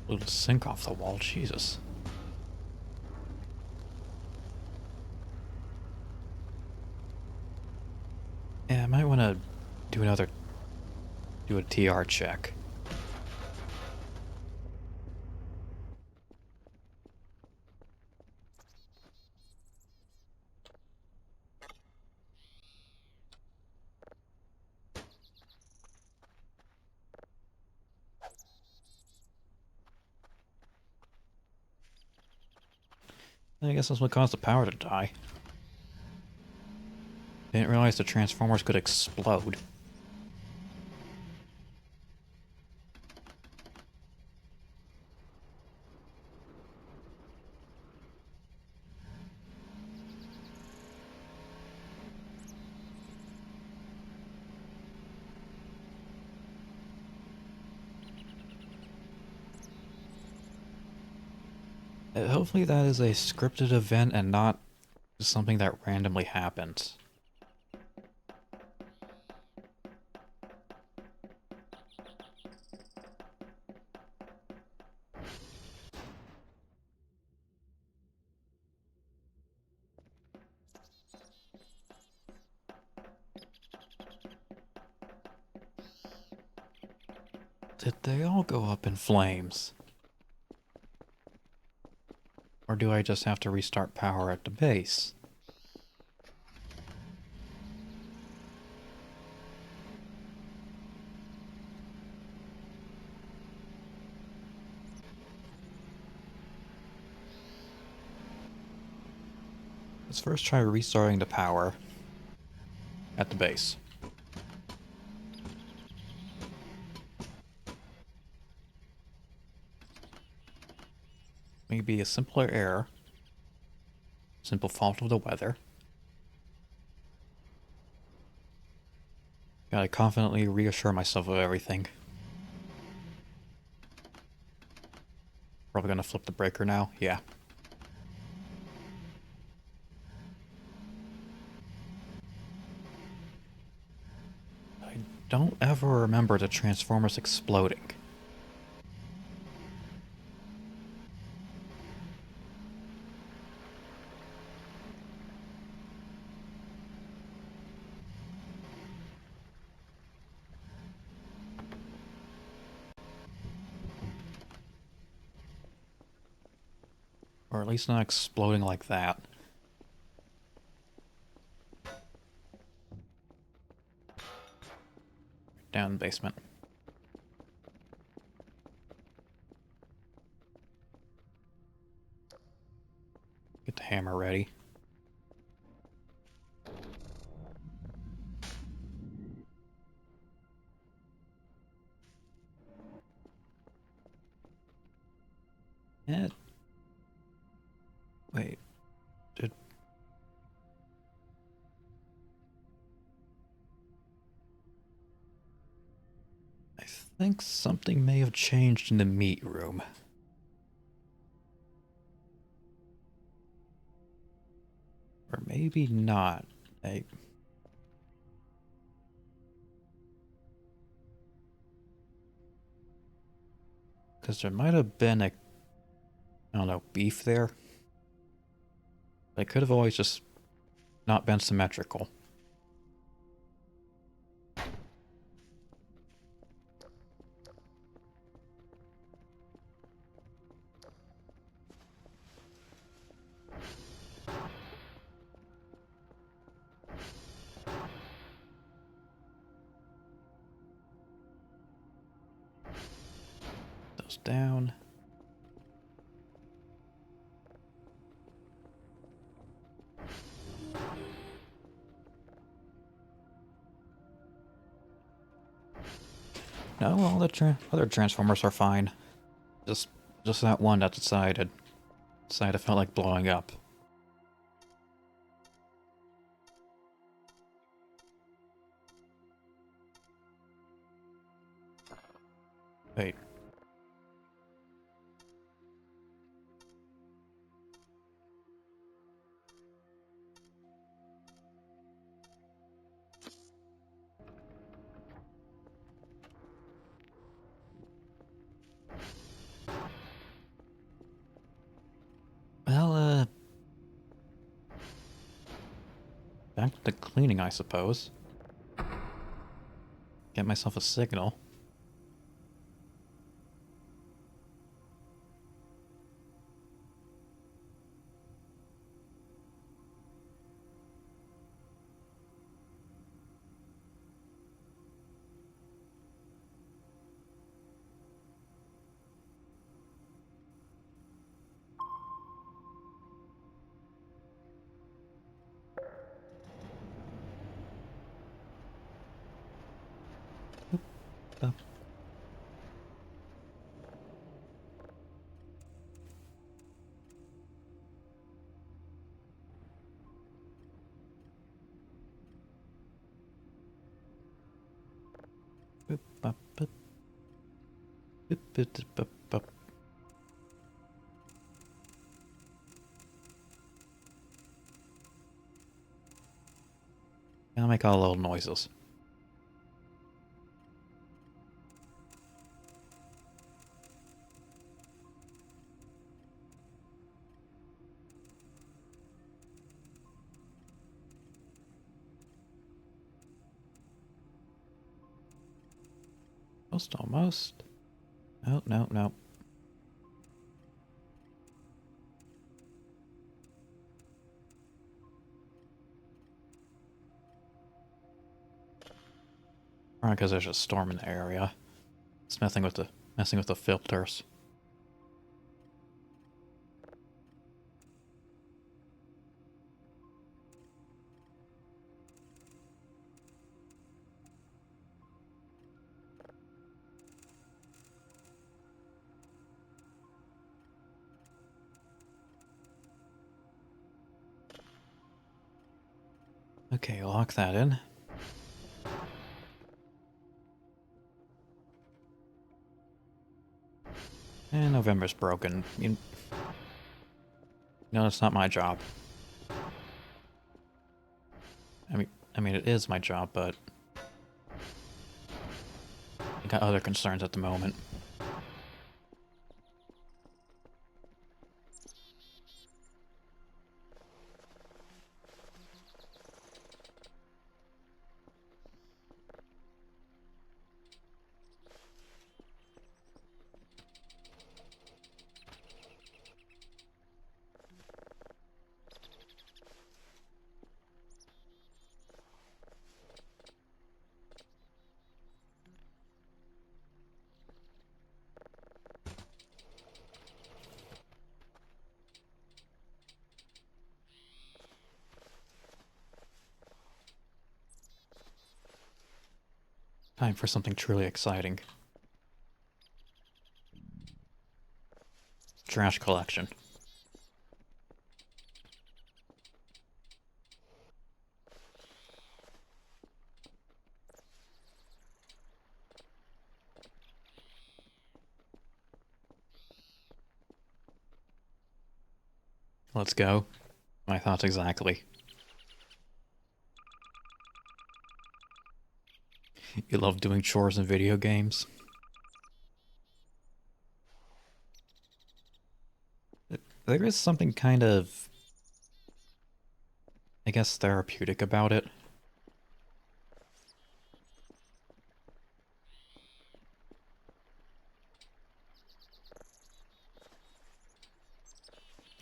Blew the sink off the wall, Jesus. Yeah, I might want to do a TR check. I guess that's what caused the power to die. Didn't realize the transformers could explode. Hopefully that is a scripted event and not just something that randomly happens. Did they all go up in flames? Or do I just have to restart power at the base? Let's first try restarting the power at the base. Maybe a simpler error. Simple fault of the weather. Gotta confidently reassure myself of everything. Probably gonna flip the breaker now, yeah. I don't ever remember the Transformers exploding. Or at least not exploding like that. Down in the basement. Get the hammer ready. Eh. Wait. Did... I think something may have changed in the meat room. Or maybe not. Because there might have been a... I don't know, beef there? They could have always just not been symmetrical. Those down. No, all the other Transformers are fine. Just that one that decided it felt like blowing up. Wait. Well, back to the cleaning, I suppose. Get myself a signal. Up. Boop, bop, boop. Boop, boop, boop, boop, boop. I'll make all little noises. Almost. No, no, no. Probably because there's a storm in the area. It's messing with the filters. Okay, lock that in. And November's broken. No, it's not my job. I mean, it is my job, but I got other concerns at the moment. Time for something truly exciting. Trash collection. Let's go. My thoughts exactly. You love doing chores in video games? There is something kind of, I guess, therapeutic about it.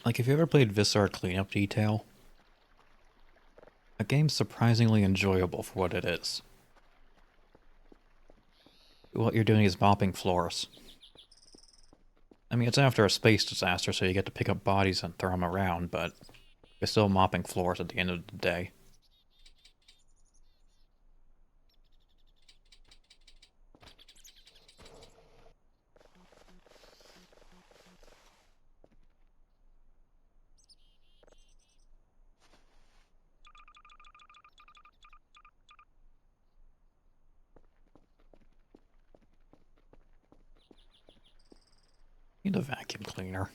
Like, if you ever played Viscera Cleanup Detail, a game's surprisingly enjoyable for what it is. What you're doing is mopping floors. I mean, it's after a space disaster, so you get to pick up bodies and throw them around, but you're still mopping floors at the end of the day. Need a vacuum cleaner.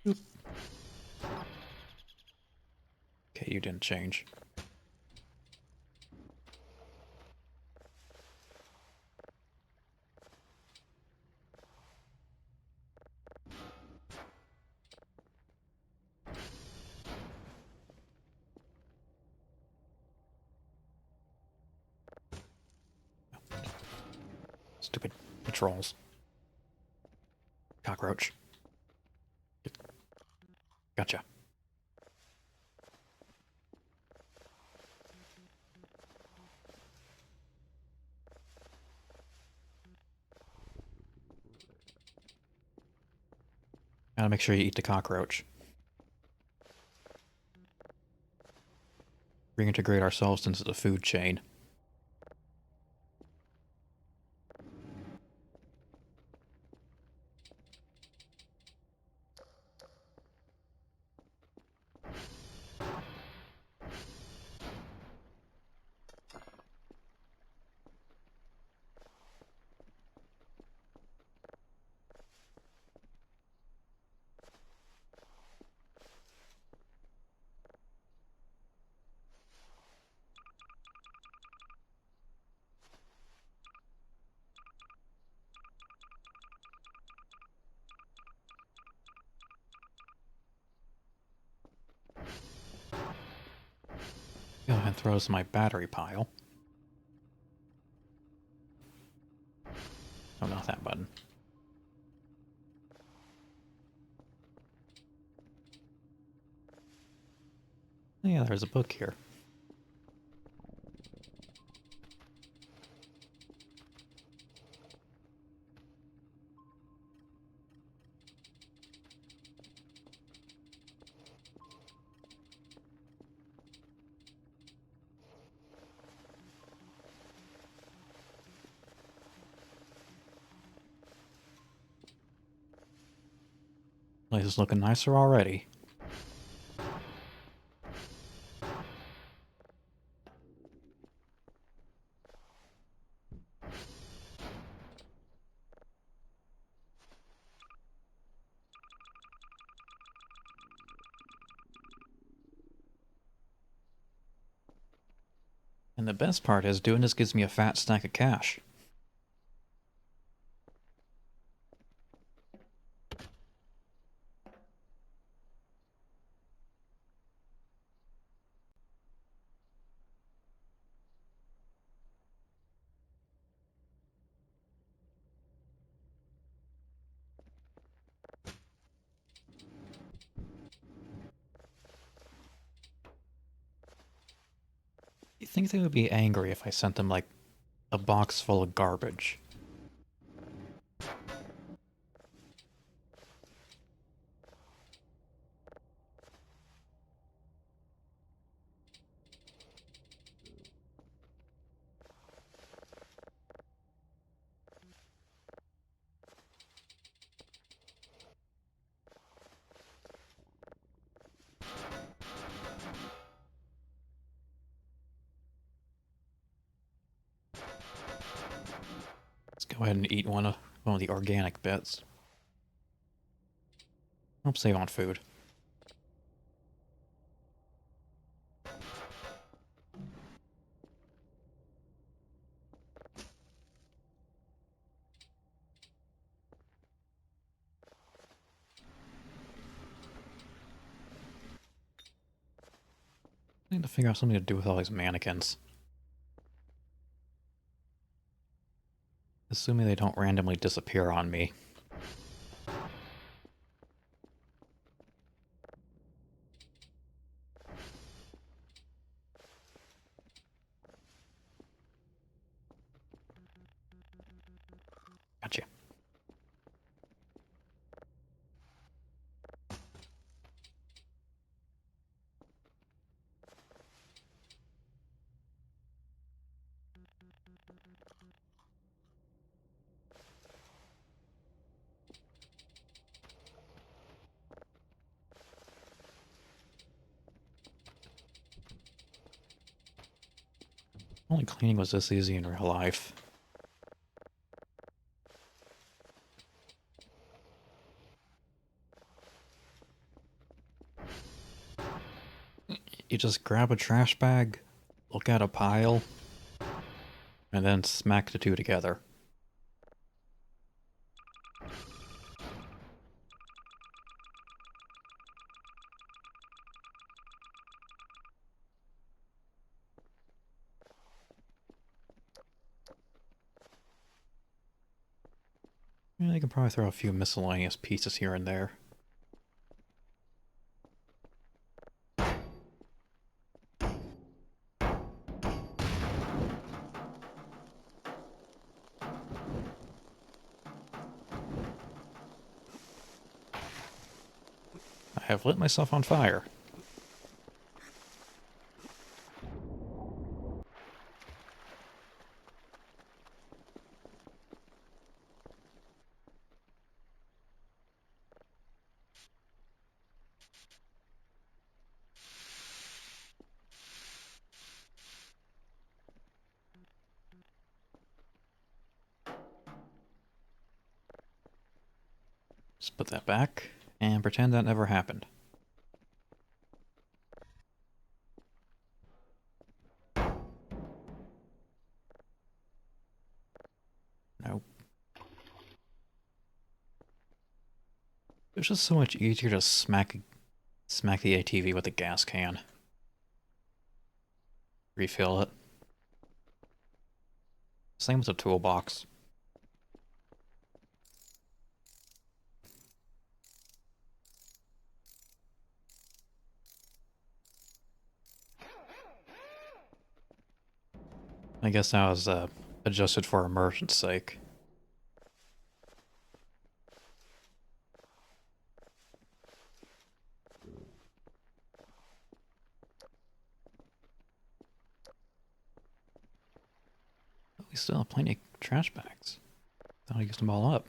Oop. Okay, you didn't change. Stupid patrols. Cockroach. Gotcha. Gotta make sure you eat the cockroach. reintegrate ourselves into the food chain. Go ahead and throw this in my battery pile. Oh, not that button. Yeah, there's a book here. Place is looking nicer already. And the best part is, doing this gives me a fat stack of cash. You think they would be angry if I sent them, like, a box full of garbage? Let's go ahead and eat one of the organic bits. Hope save on food. I need to figure out something to do with all these mannequins. Assuming they don't randomly disappear on me. Gotcha. Only cleaning was this easy in real life. You just grab a trash bag, look at a pile, and then smack the two together. Yeah, you can probably throw a few miscellaneous pieces here and there. I have lit myself on fire. Just put that back and pretend that never happened. Nope. It's just so much easier to smack the ATV with a gas can. Refill it. Same with the toolbox. I guess that was adjusted for immersion's sake. Oh, we still have plenty of trash bags. Thought I used them all up.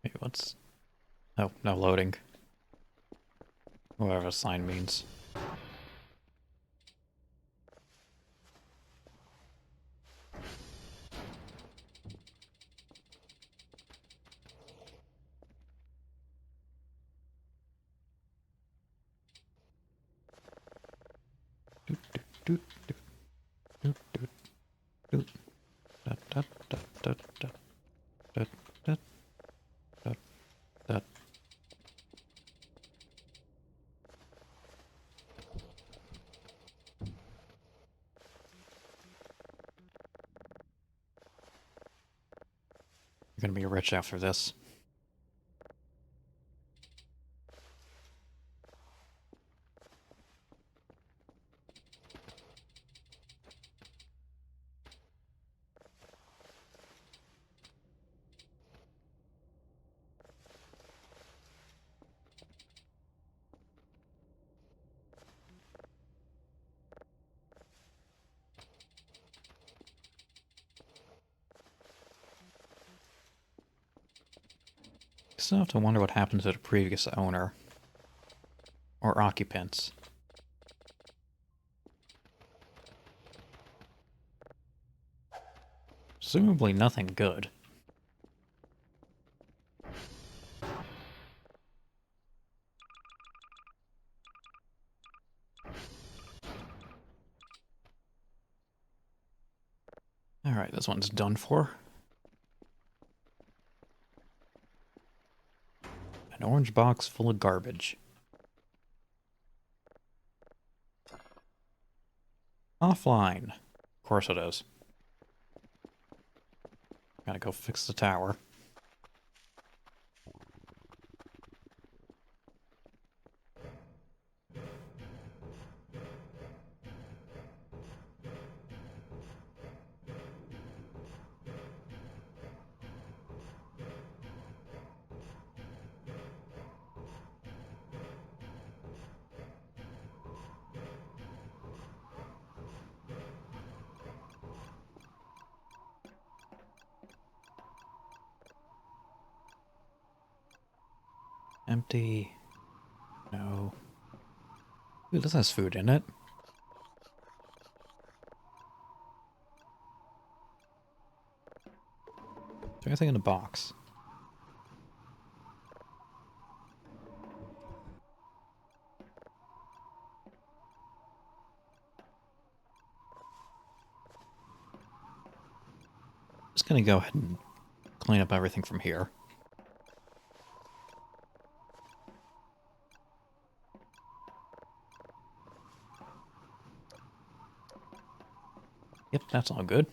Wait, what's... Oh, no loading. Whatever sign means. Doot, doot, doot, doot, doot, doot. Dut, dut, dut, dut, dut, dut, dut, dut, dut. You're gonna be rich after this. Still have to wonder what happened to the previous owner. Or occupants. Presumably nothing good. Alright, this one's done for. An orange box full of garbage. Offline. Of course it is. Gotta go fix the tower. Empty. No. Ooh, this has food in it. Is there anything in the box? Just gonna go ahead and clean up everything from here. Yep, that's all good.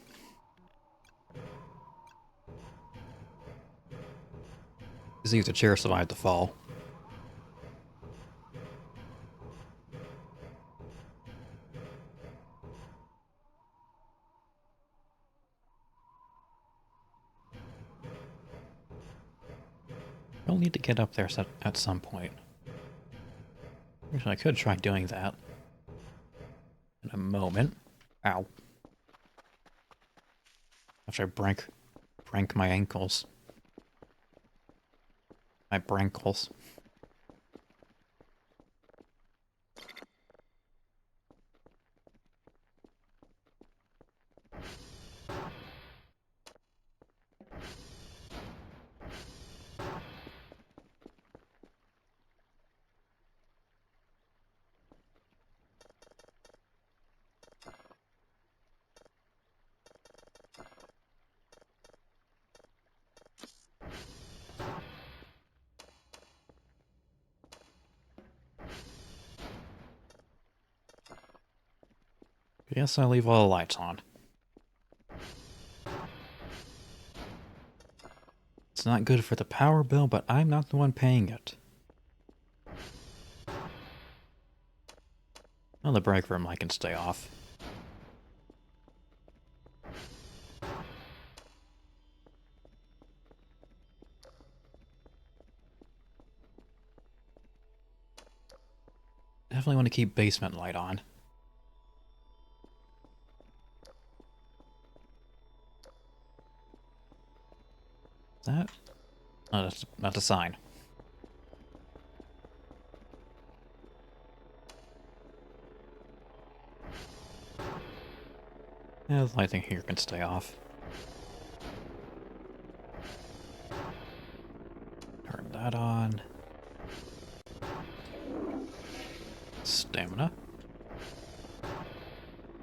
See if the chair survived the fall. I'll need to get up there at some point. Actually, I could try doing that in a moment. Ow. After I break Prank my ankles. My brankles. Yes, I leave all the lights on. It's not good for the power bill, but I'm not the one paying it. Well, the break room I can stay off. Definitely want to keep basement light on. Is that? Oh, that's a sign. Yeah, the lighting here can stay off. Turn that on. Stamina.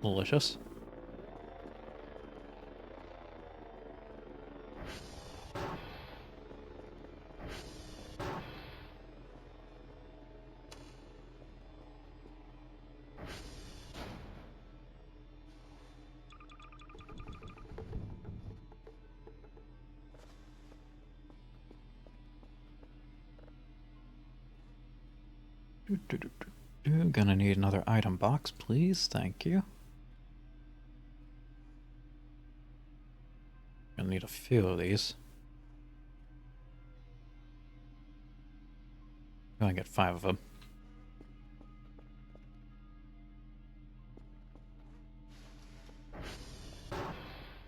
Delicious. Gonna need another item box, please. Thank you. Gonna need a few of these. Gonna get 5 of them.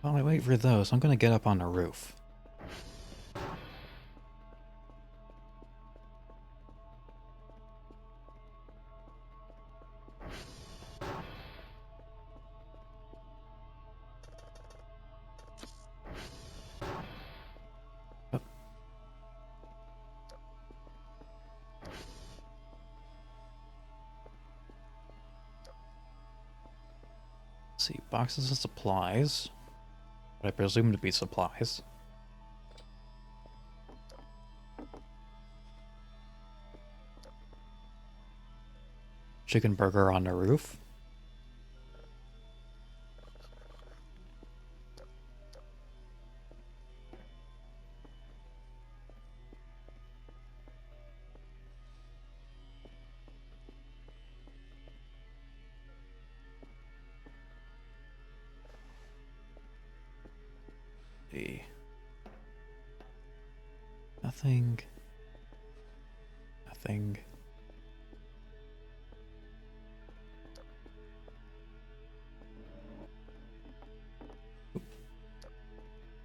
While I wait for those, I'm gonna get up on the roof. Oh. Let's see, boxes of supplies. What I presume to be supplies. Chicken burger on the roof. See. Nothing. Nothing.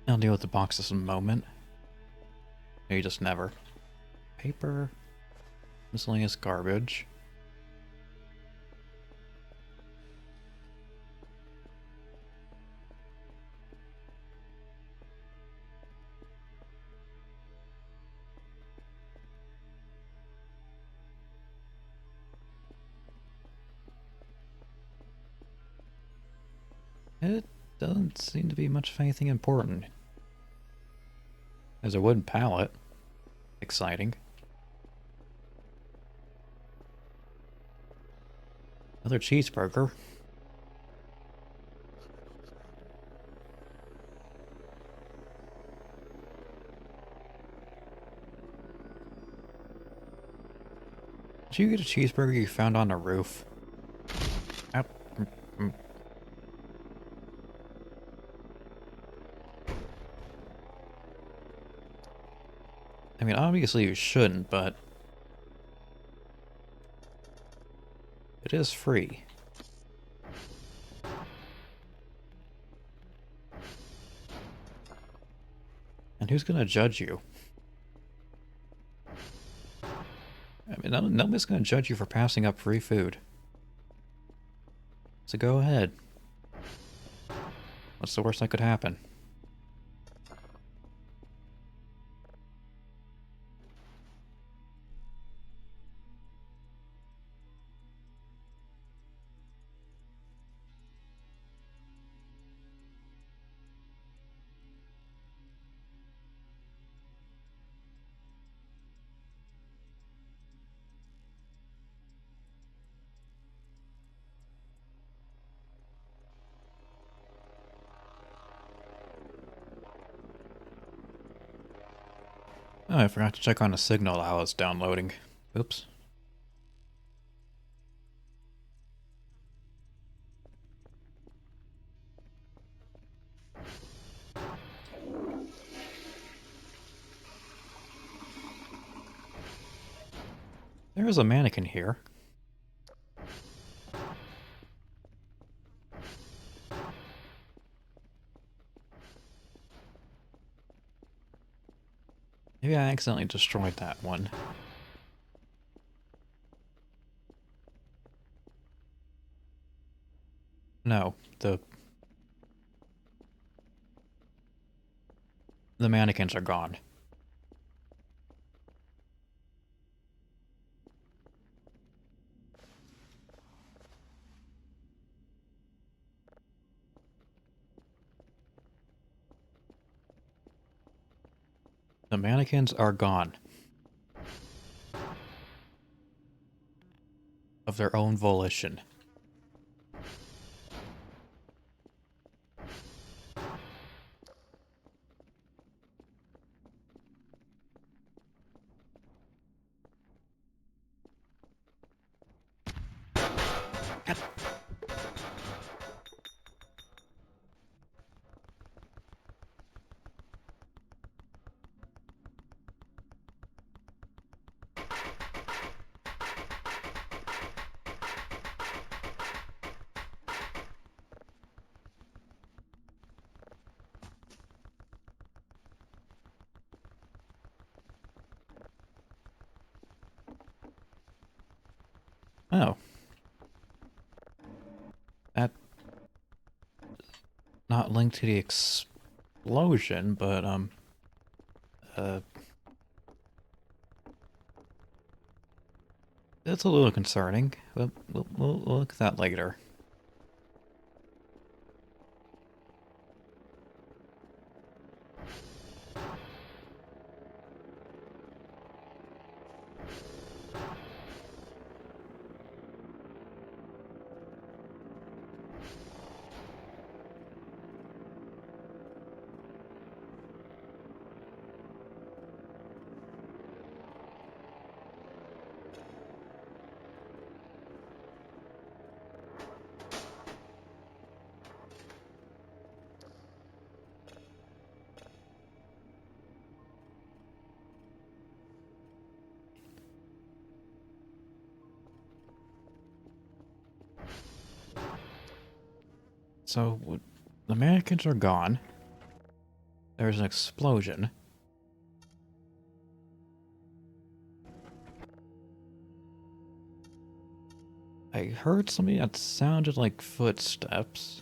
I'll deal with the boxes in a moment. Maybe just never. Paper. Miscellaneous garbage. It doesn't seem to be much of anything important. There's a wooden pallet. Exciting. Another cheeseburger. Did you get a cheeseburger you found on the roof? Ow. I mean, obviously you shouldn't, but it is free. who's gonna judge you? I mean, nobody's gonna judge you for passing up free food. So go ahead. What's the worst that could happen? Oh, I forgot to check on the signal while I was downloading. Oops. There is a mannequin here. Maybe I accidentally destroyed that one. No, the mannequins are gone. The mannequins are gone. Of their own volition. Oh. That... Not linked to the explosion, but, that's a little concerning. We'll look at that later. So, the mannequins are gone. There's an explosion. I heard something that sounded like footsteps.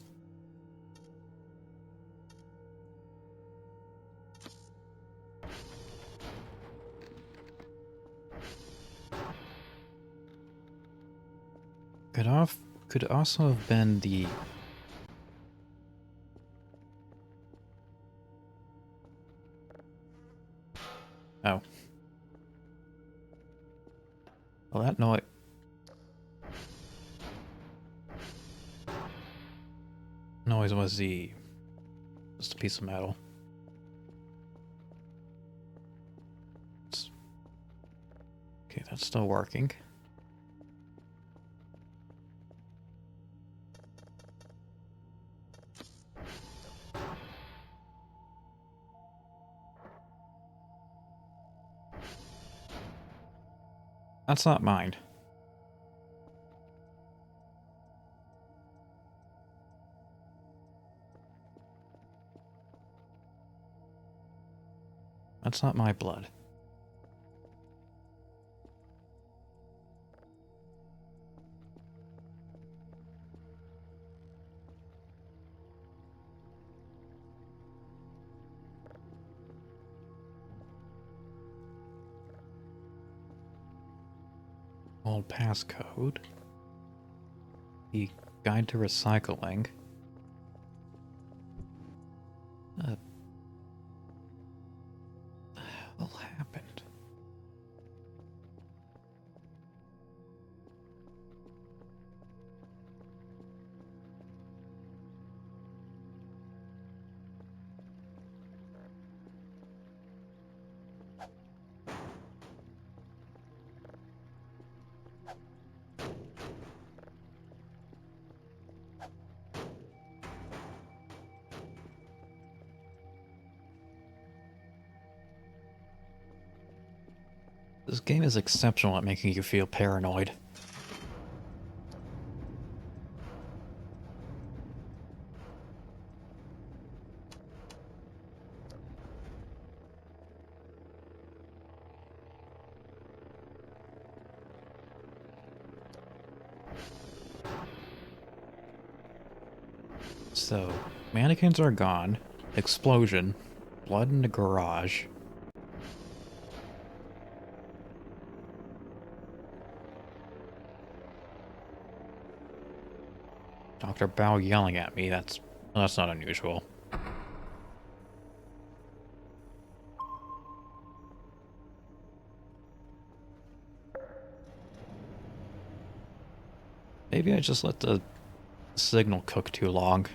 Could also have been the... Oh. Well, that noise was just a piece of metal. Okay, that's still working. That's not mine. That's not my blood. Old passcode. The guide to recycling. What the hell happened? This game is exceptional at making you feel paranoid. So, mannequins are gone. Explosion. Blood in the garage. Dr. Bao yelling at me, that's not unusual. Maybe I just let the signal cook too long.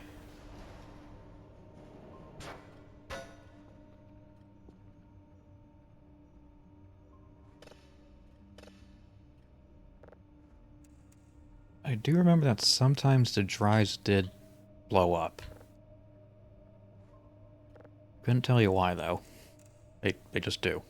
I do remember that sometimes the drives did blow up. Couldn't tell you why though. They just do.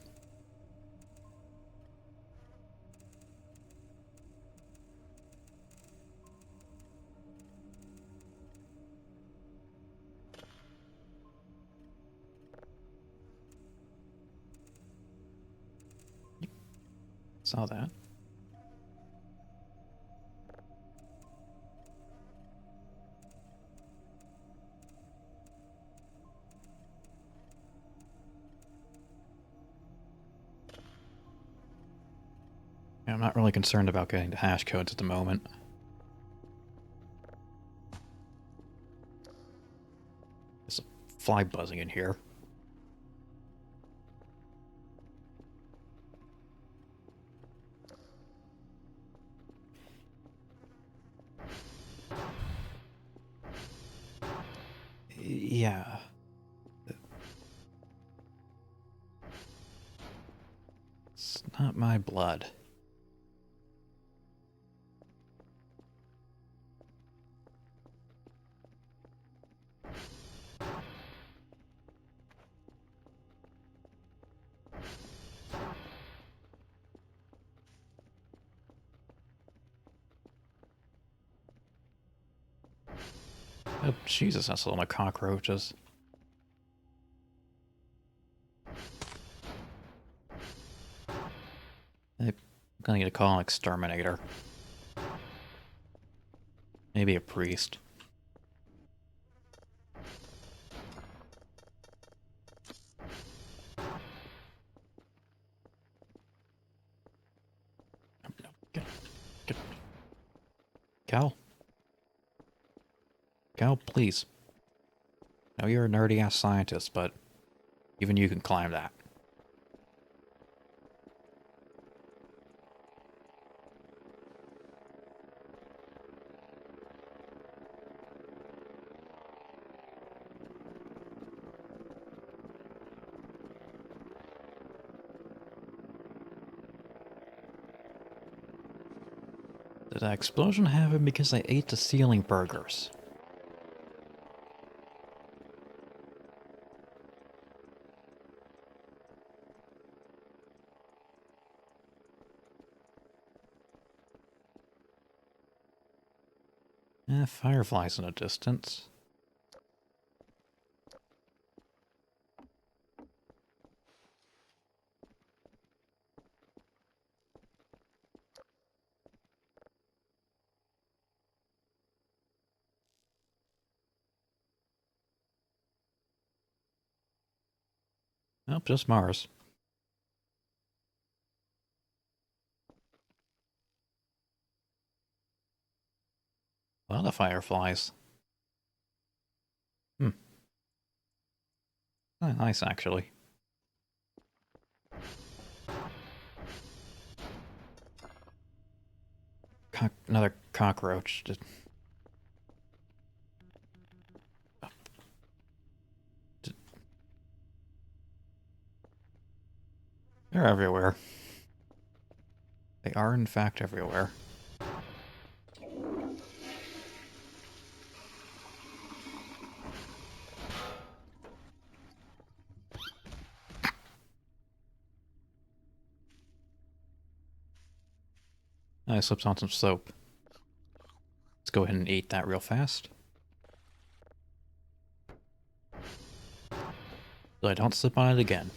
Saw that. Yeah, I'm not really concerned about getting the hash codes at the moment. There's a fly buzzing in here. Yeah. It's not my blood. Oh, Jesus, that's a lot of cockroaches. I'm gonna need to call an exterminator. Maybe a priest. Get, Cal? Cal, please. I know you're a nerdy-ass scientist, but even you can climb that. Did that explosion happen because I ate the ceiling burgers? Fireflies in the distance. Nope, just Mars. A lot of fireflies. Hmm. Oh, nice, actually. Another cockroach. They're everywhere. They are, in fact, everywhere. I slipped on some soap. Let's go ahead and eat that real fast. So I don't slip on it again.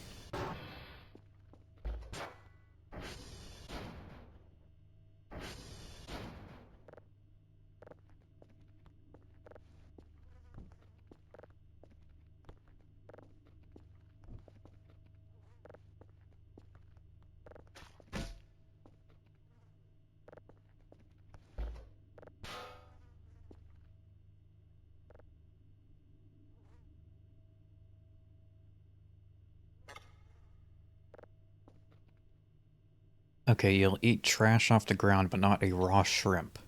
Okay, you'll eat trash off the ground, but not a raw shrimp.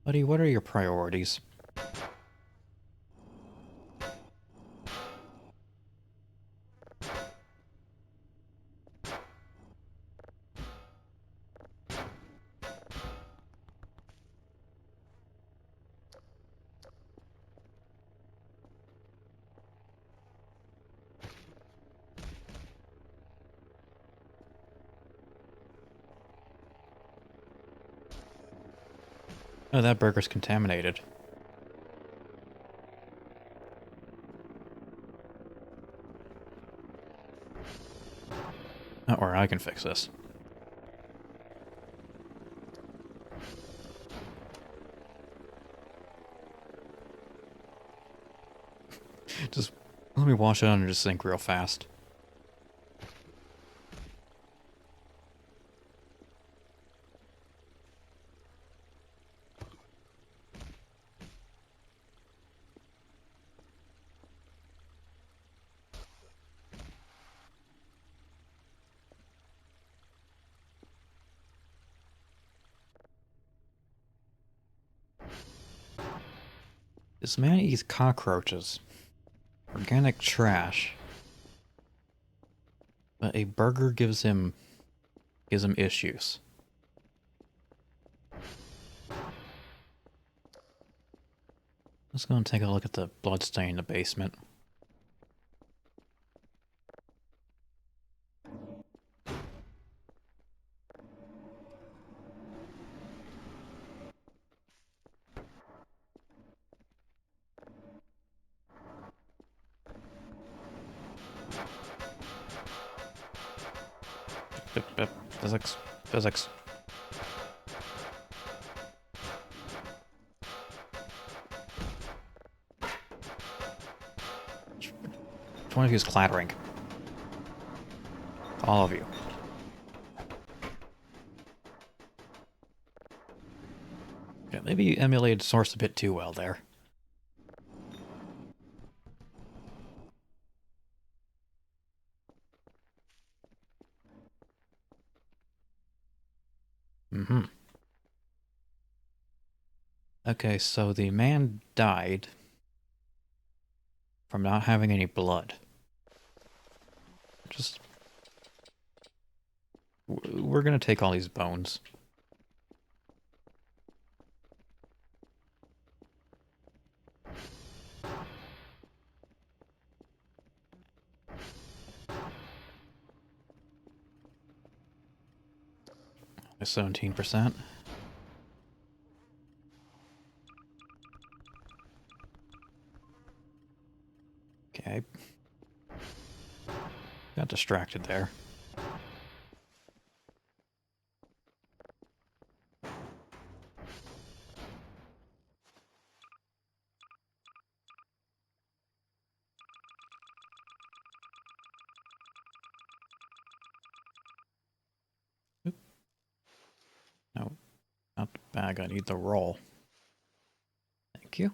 Buddy, what are your priorities? Oh, that burger's contaminated. Don't worry, I can fix this. Just let me wash it under the sink real fast. This man eats cockroaches. Organic trash. But a burger gives him issues. Let's go and take a look at the bloodstain in the basement. Physics. Physics. Which one of you is clattering? All of you. Yeah, maybe you emulated Source a bit too well there. Mm-hmm. Okay, so the man died from not having any blood. Just... We're gonna take all these bones. There's 17%. Okay. Got distracted there. fact, I need the roll. Thank you.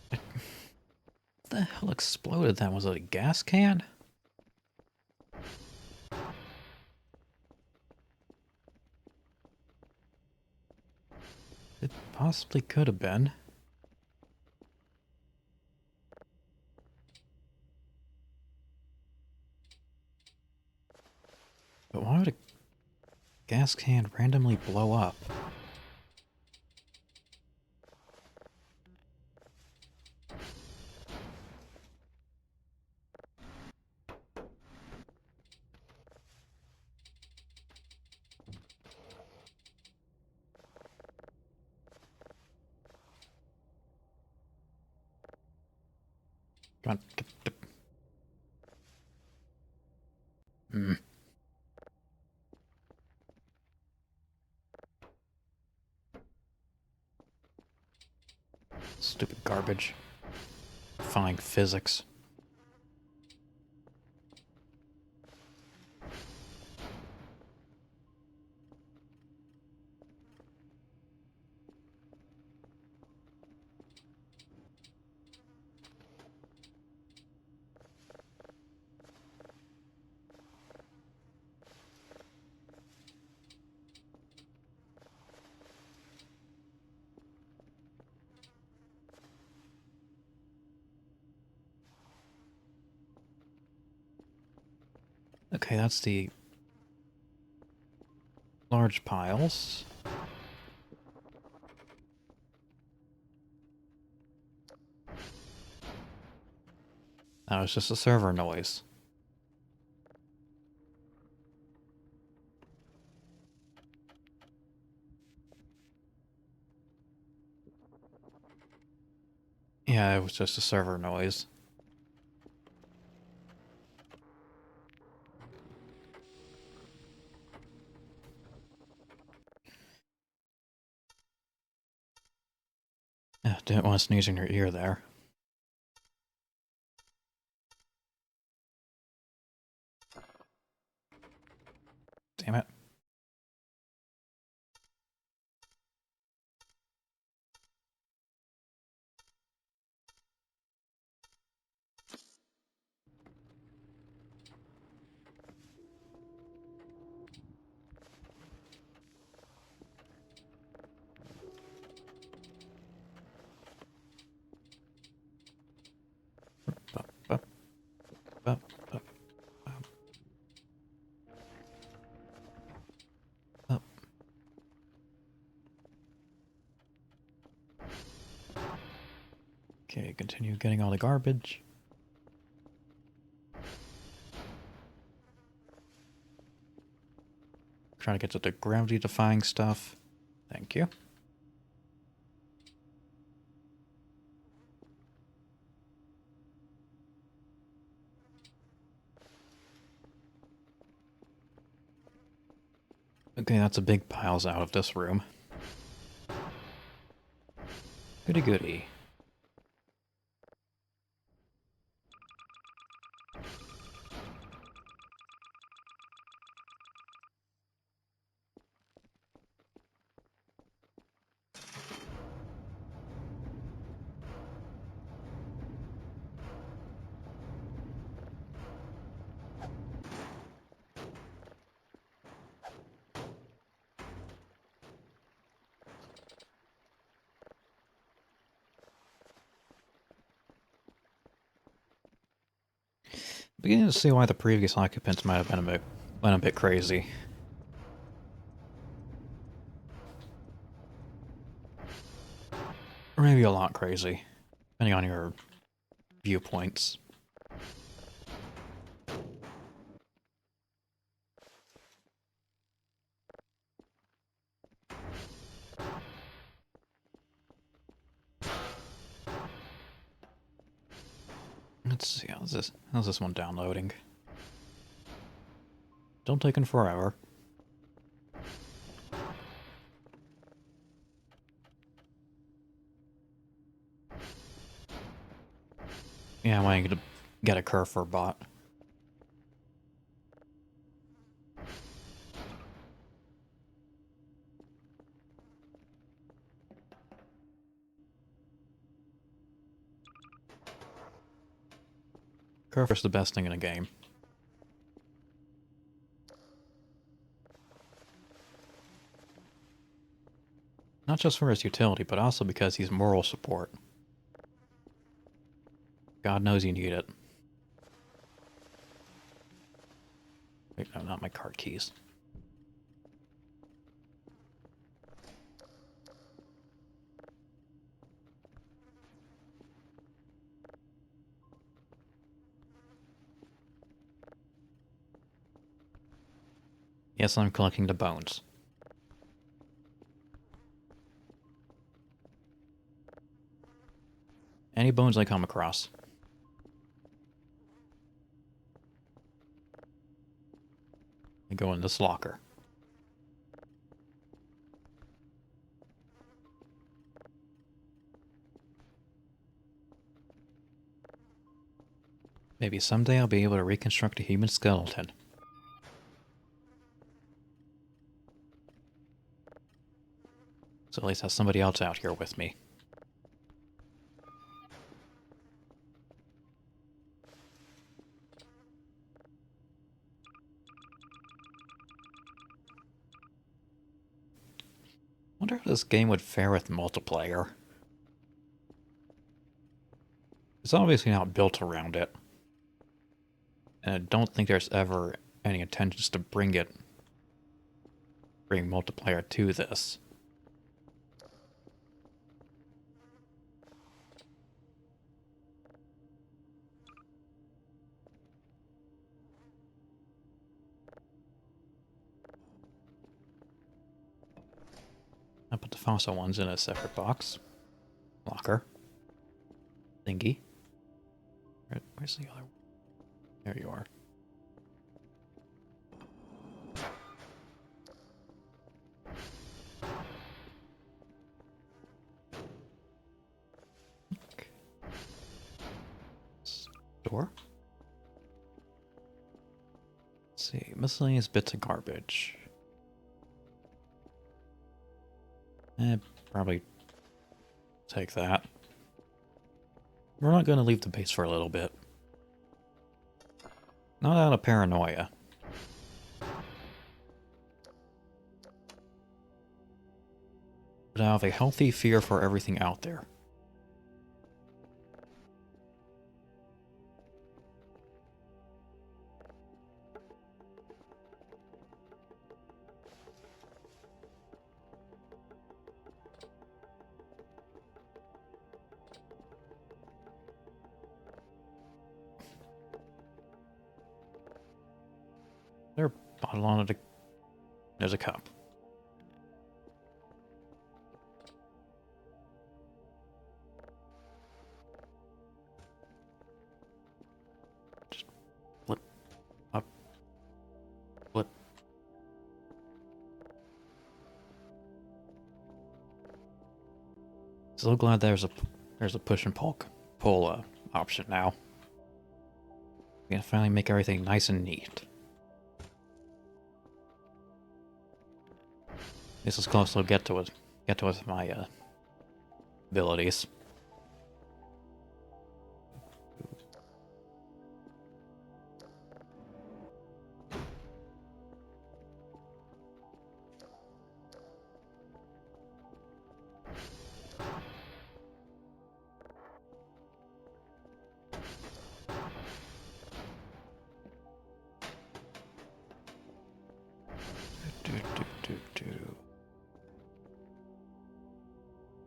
What the hell exploded that? Was it a gas can? It possibly could have been. But why would a gas can randomly blow up? Come on, get. Hmm. Stupid garbage. Defying physics. Okay, that's the large piles. That was just a server noise. Yeah, it was just a server noise. Didn't want to sneeze in your ear there. Damn it. Bup, bup, bup, bup, bup, bup. Okay, continue getting all the garbage. Trying to get to the gravity-defying stuff. Thank you. Okay, that's a big piles out of this room. Goody goody. Beginning to see why the previous occupants might have been went a bit crazy. Or maybe a lot crazy, depending on your viewpoints. Let's see, how's this one downloading? Don't take forever. Yeah, I want to get a curve for a bot. Curve's the best thing in a game. Not just for his utility, but also because he's moral support. God knows you need it. Wait, no, not my card keys. Yes, I'm collecting the bones. Any bones I come across. I go in this locker. Maybe someday I'll be able to reconstruct a human skeleton. So at least have somebody else out here with me. Wonder if this game would fare with multiplayer. It's obviously not built around it. And I don't think there's ever any intentions to bring multiplayer to this. I put the fossil ones in a separate box. Locker. Thingy. Where's the other one? There you are. Okay. Store. Let's see. Miscellaneous bits of garbage. Probably take that. We're not going to leave the base for a little bit. Not out of paranoia. But out of a healthy fear for everything out there. There's a bottle on it. There's a cup. Just flip up. Flip. So glad there's a push and pull option now. We can finally make everything nice and neat. This is close to get to it with my abilities.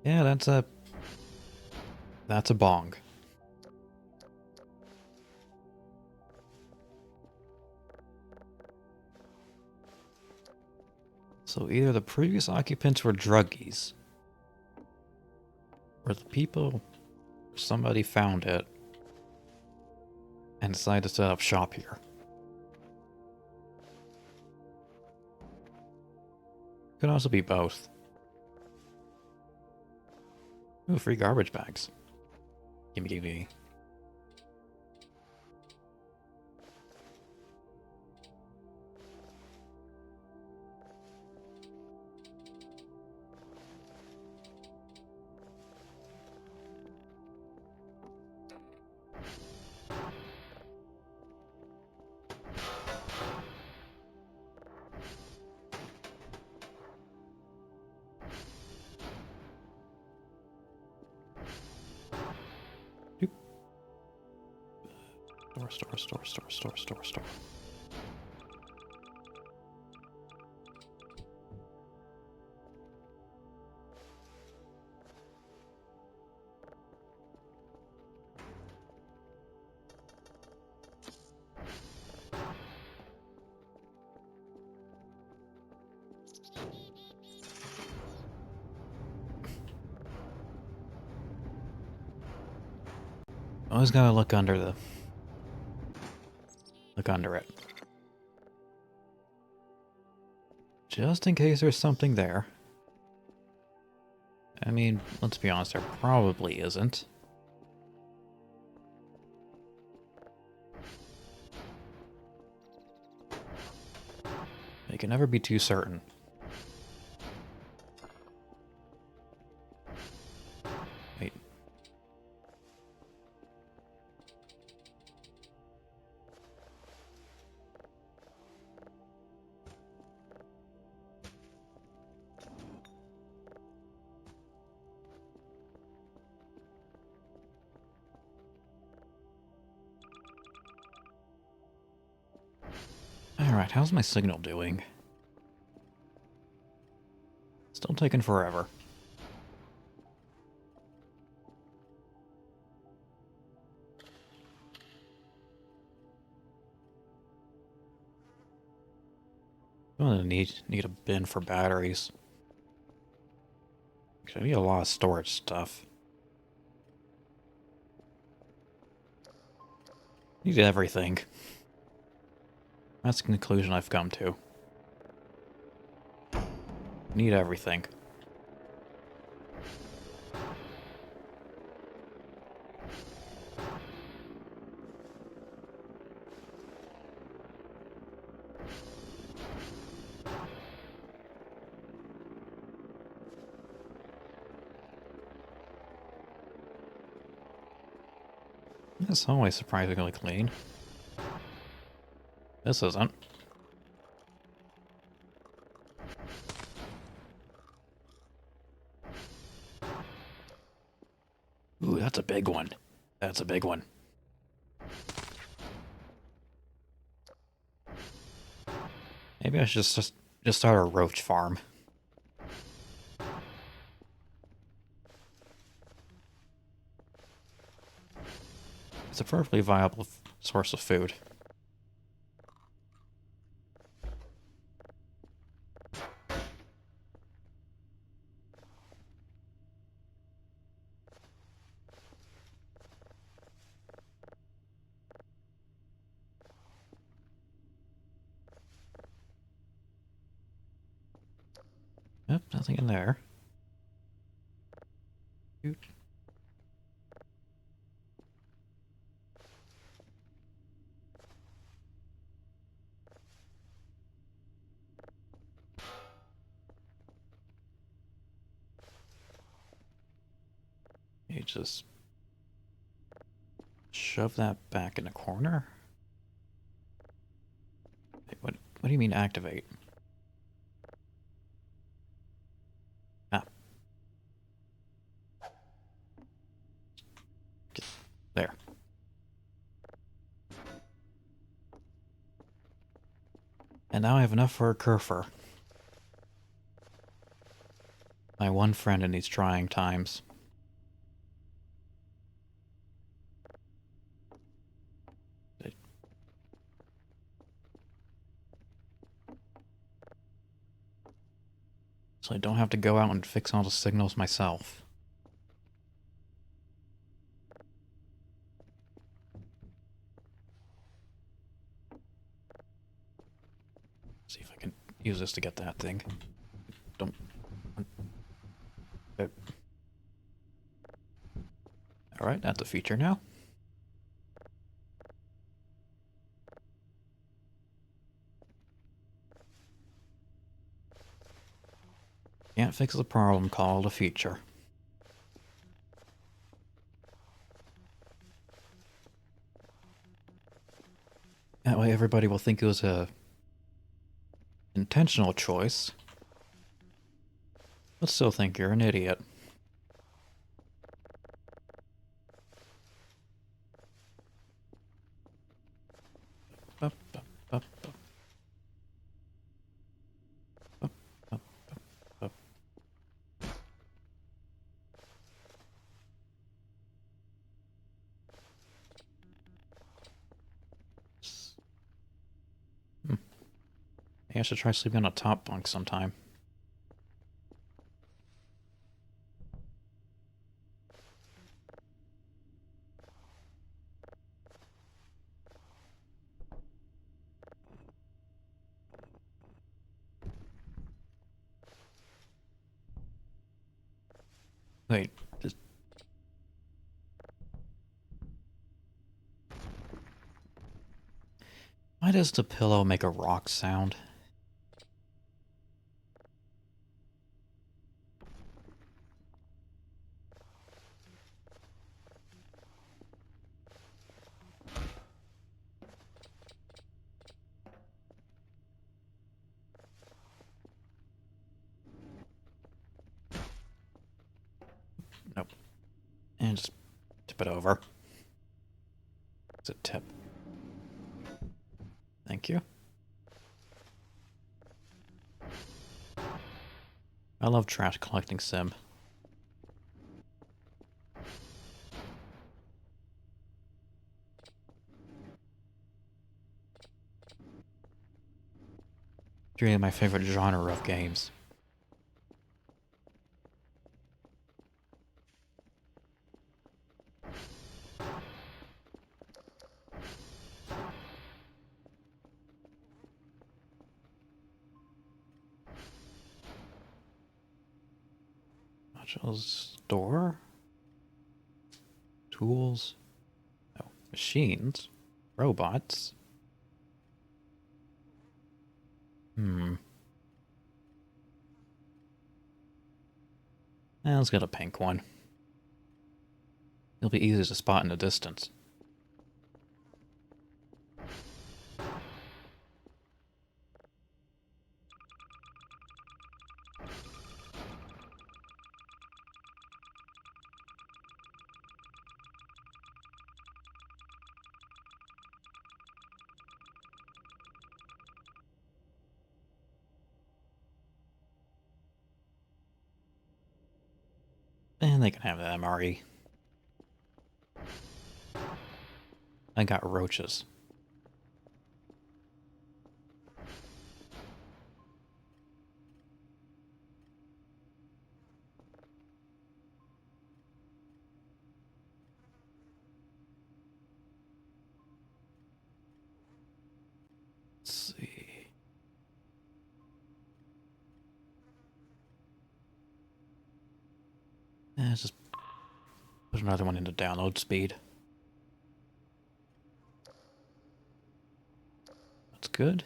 Yeah, that's a bong. So either the previous occupants were druggies, or somebody found it and decided to set up shop here. Could also be both. Ooh, free garbage bags. Gimme, gimme. Restore. Always gotta look under it. Just in case there's something there. I mean, let's be honest, there probably isn't. You can never be too certain. Wait. Alright, how's my signal doing? Still taking forever. I'm gonna need a bin for batteries. Actually, I need a lot of storage stuff. Need everything. That's the conclusion I've come to. Need everything. This hallway is surprisingly clean. This isn't. Ooh, that's a big one. That's a big one. Maybe I should just start a roach farm. It's a perfectly viable source of food. Yep, nothing in there. Shoot. You just shove that back in the corner. Wait, what do you mean activate? Ah. There. And now I have enough for a Kerfer. My one friend in these trying times. So I don't have to go out and fix all the signals myself. See if I can use this to get that thing. Don't... Alright, that's a feature now. Can't fix the problem, called a feature. That way everybody will think it was a intentional choice, but still think you're an idiot. Maybe I should try sleeping on a top bunk sometime. Wait, just... Why does the pillow make a rock sound? Nope. And just tip it over. It's a tip. Thank you. I love trash collecting sim. It's really my favorite genre of games. Modules store? Tools? No. Machines? Robots? Let's get a pink one. It'll be easy to spot in the distance. And they can have the MRE. I got roaches. Let's see. Let's just put another one into download speed. That's good.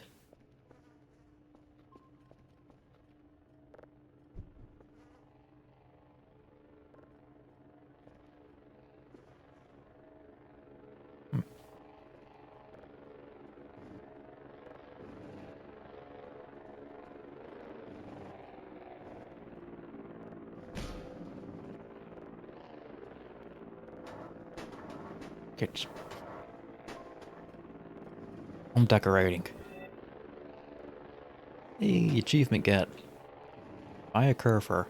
Okay. Home decorating. Hey, achievement get. Buy a curver.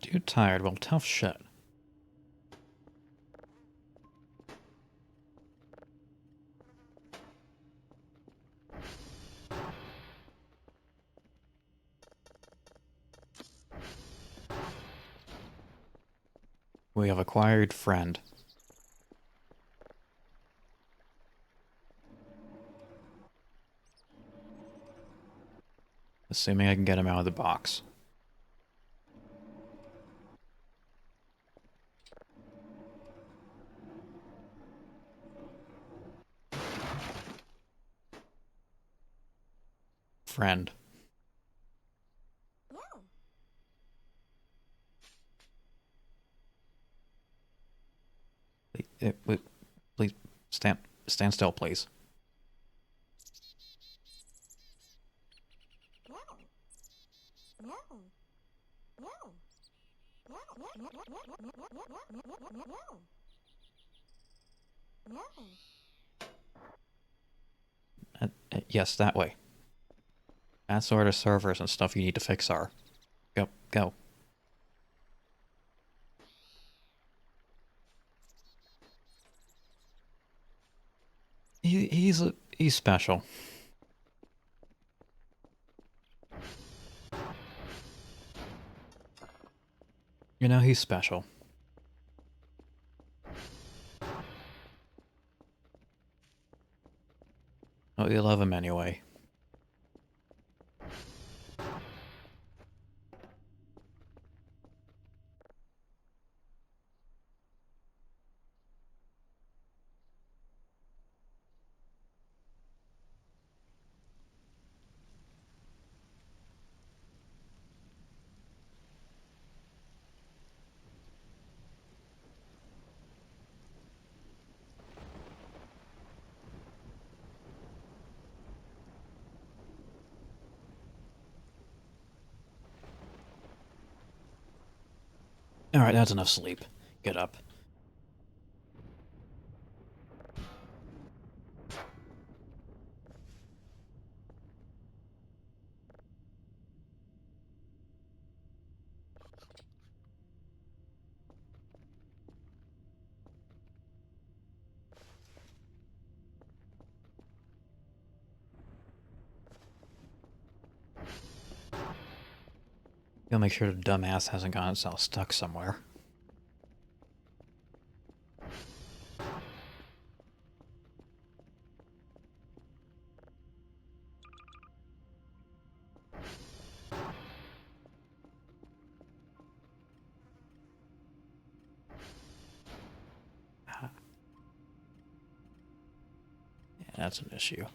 Too tired. Well, tough shit. We have acquired friend. Assuming I can get him out of the box. Friend. Please stand still, please. Yes, that way. That's where the servers and stuff you need to fix are. Go, go. He's special. You know, he's special. Oh, you love him anyway. Alright, that's enough sleep. Get up. Gotta make sure the dumbass hasn't gotten itself stuck somewhere. Ah. Yeah, that's an issue.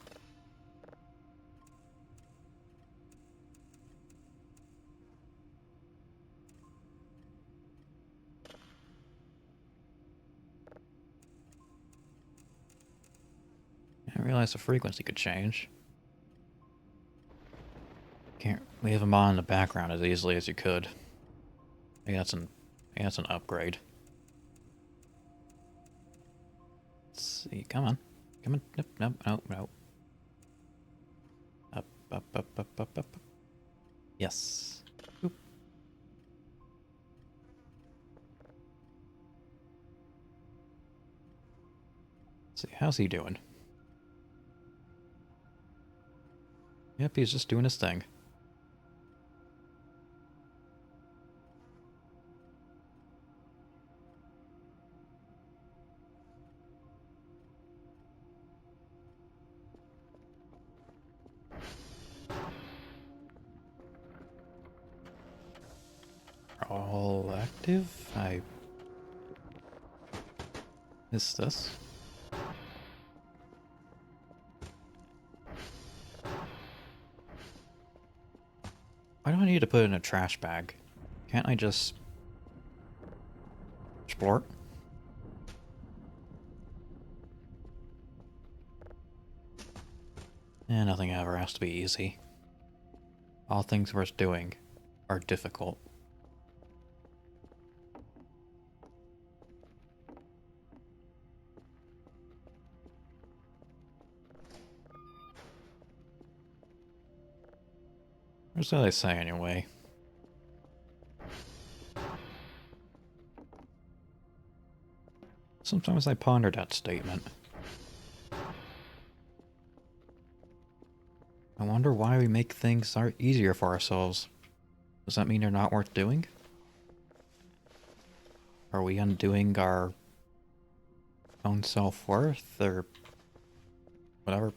I didn't realize the frequency could change. Can't leave him on in the background as easily as you could. Maybe that's an upgrade. Let's see. Come on. Come on. Nope, nope, nope, nope. Up, up, up, up, up, up. Yes. Oop. Let's see. How's he doing? Yep, he's just doing his thing. All active? I missed this. Why do I need to put it in a trash bag? Can't I just explore? Nothing ever has to be easy. All things worth doing are difficult. Or so they say anyway. Sometimes I ponder that statement. I wonder why we make things easier for ourselves. Does that mean they're not worth doing? Are we undoing our own self-worth, or whatever?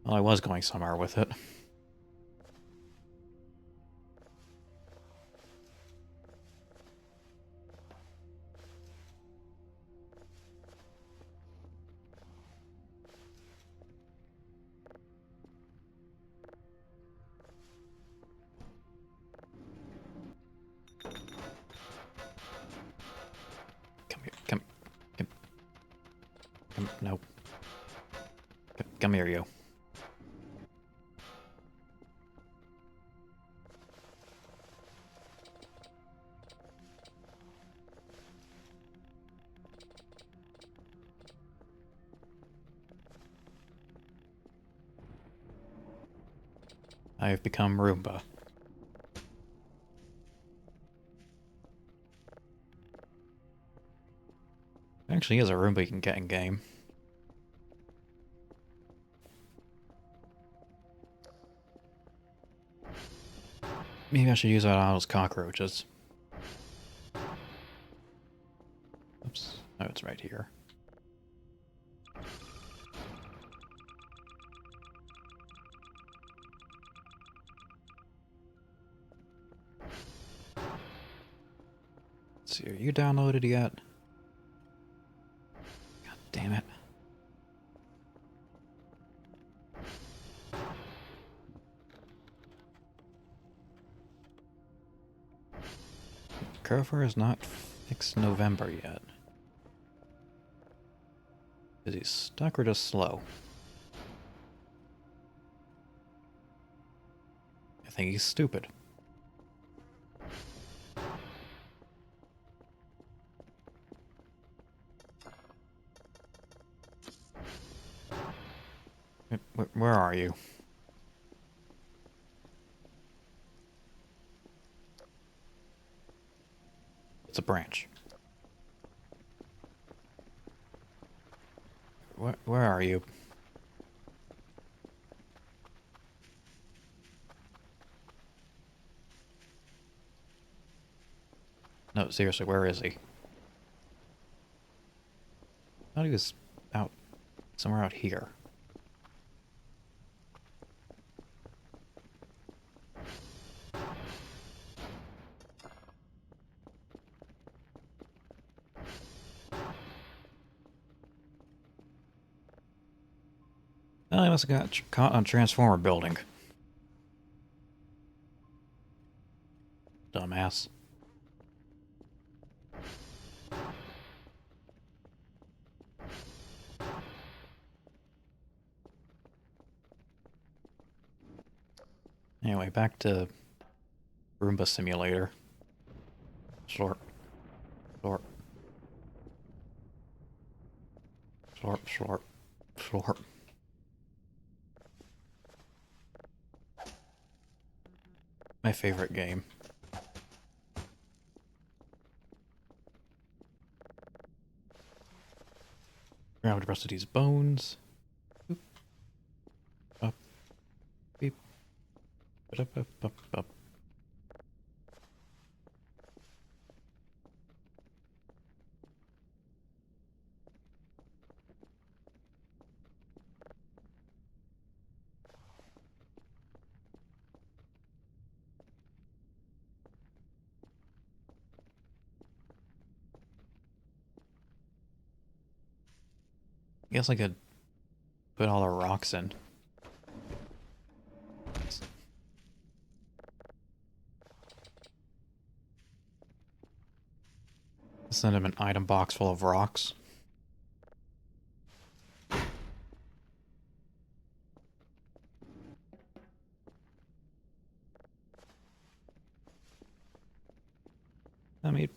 Well, I was going somewhere with it. Come here, come, no. Come here, you. I have become Roomba. There actually is a Roomba you can get in game. Maybe I should use that on those cockroaches. Oops. Oh, it's right here. Let's see, are you downloaded yet? God damn it. Cover is not fixed November yet. Is he stuck or just slow? I think he's stupid. Where are you? It's a branch. Where are you? No, seriously, where is he? I thought he was out somewhere out here. Oh, he must have got caught on Transformer building. Dumbass. Anyway, back to Roomba Simulator. Slurp. Slurp. Slurp, slurp, slurp. My favorite game. Grab the rest of these bones. Boop. Up. Beep. Up, up, up, up. Guess I could put all the rocks in. Send him an item box full of rocks. I mean,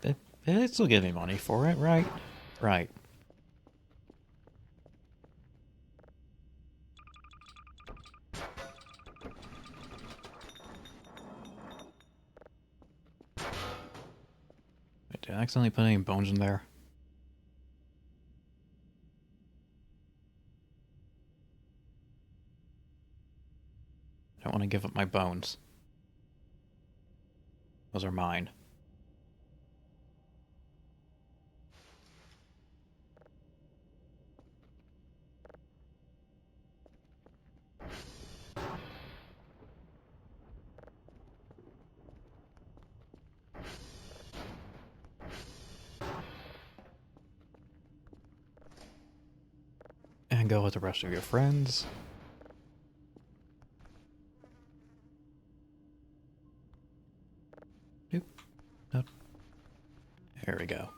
it still give me money for it, right? Right. Wait, did I accidentally put any bones in there? I don't want to give up my bones. Those are mine. And go with the rest of your friends. Doop. Doop. There we go.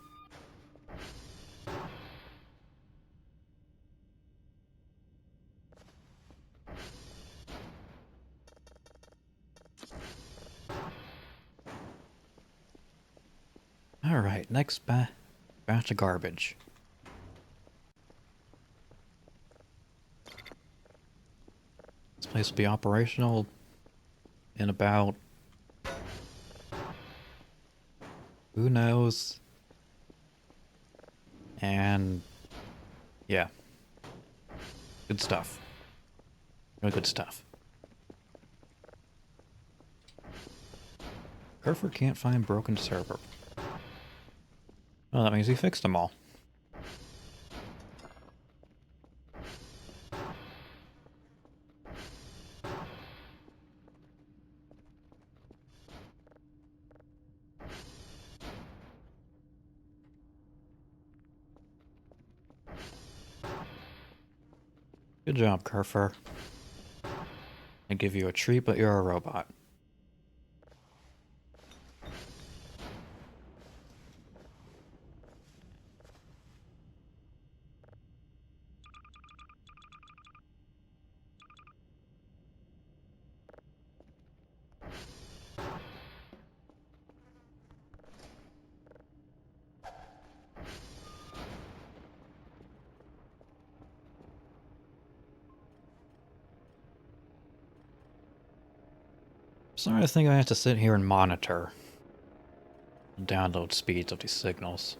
Alright, next batch of garbage. This place will be operational in about, who knows? And yeah, good stuff. Really good stuff. Kerfer can't find broken server. Well, that means he fixed them all. Good job, Kerfer. I give you a treat, but you're a robot. Sorry to think I have to sit here and monitor the download speeds of these signals.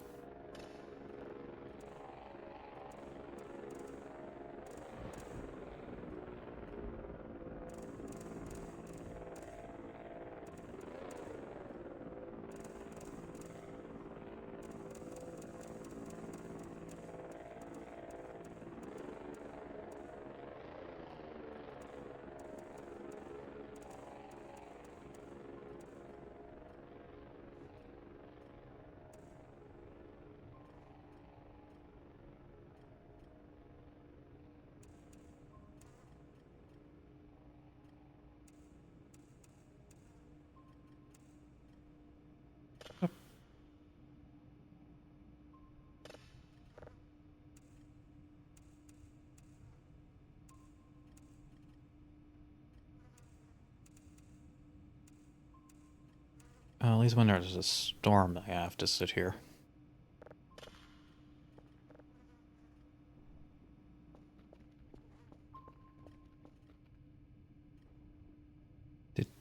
At least when there's a storm, I have to sit here.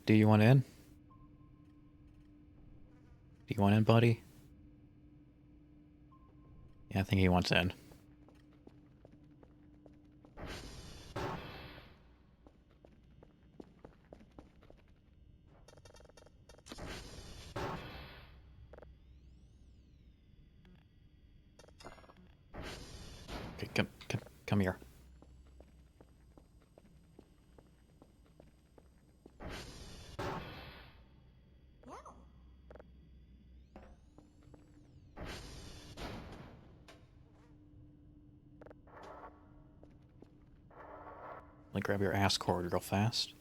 Do you want in? Do you want in, buddy? Yeah, I think he wants in. Okay, come here. Like, grab your ass cord real fast.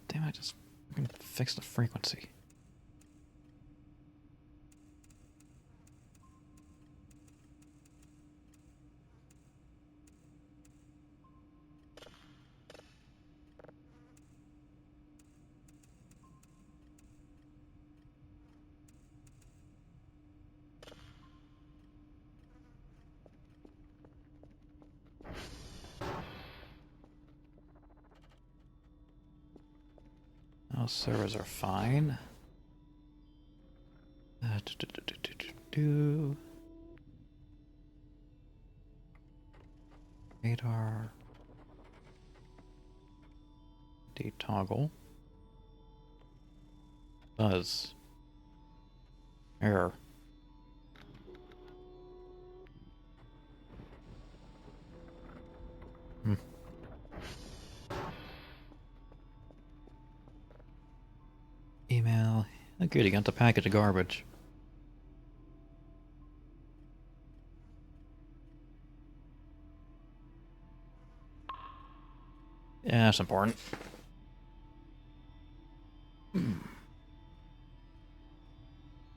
Damn it, just fucking fix the frequency. Oh, servers are fine. Radar. Detoggle. Buzz. Error. Hmm. Email. Oh, good, you got the package of garbage. Yeah, that's important.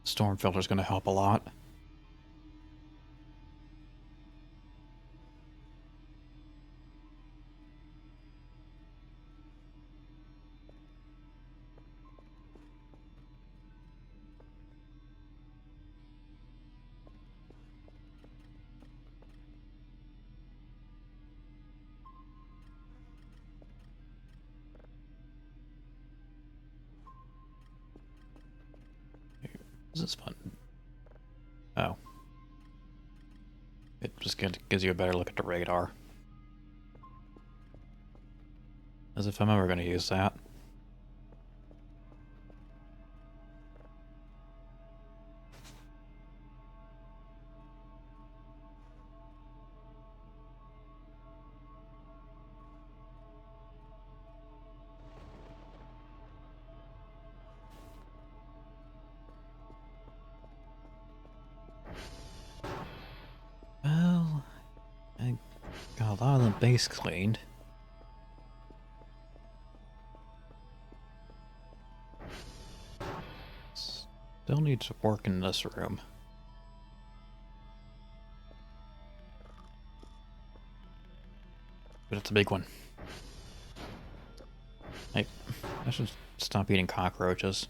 Storm filter's gonna help a lot. Is this fun? Oh. It just gives you a better look at the radar. As if I'm ever going to use that. Well, I got a lot of the base cleaned. Still needs work in this room. But it's a big one. Hey, I should stop eating cockroaches.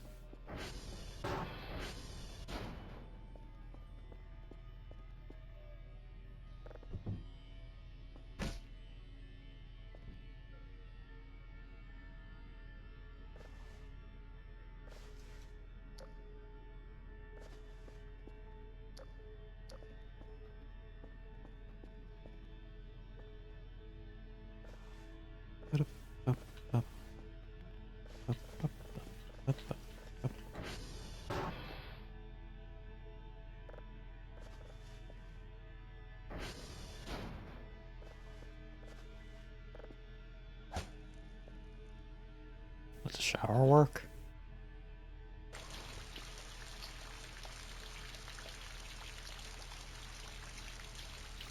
Does the shower work?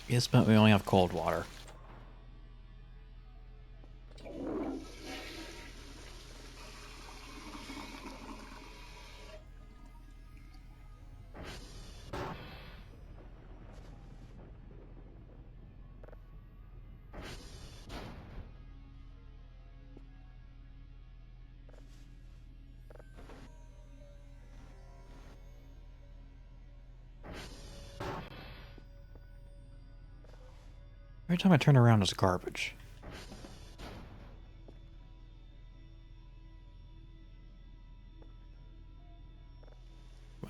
Yes, but we only have cold water. Every time I turn around, there's garbage.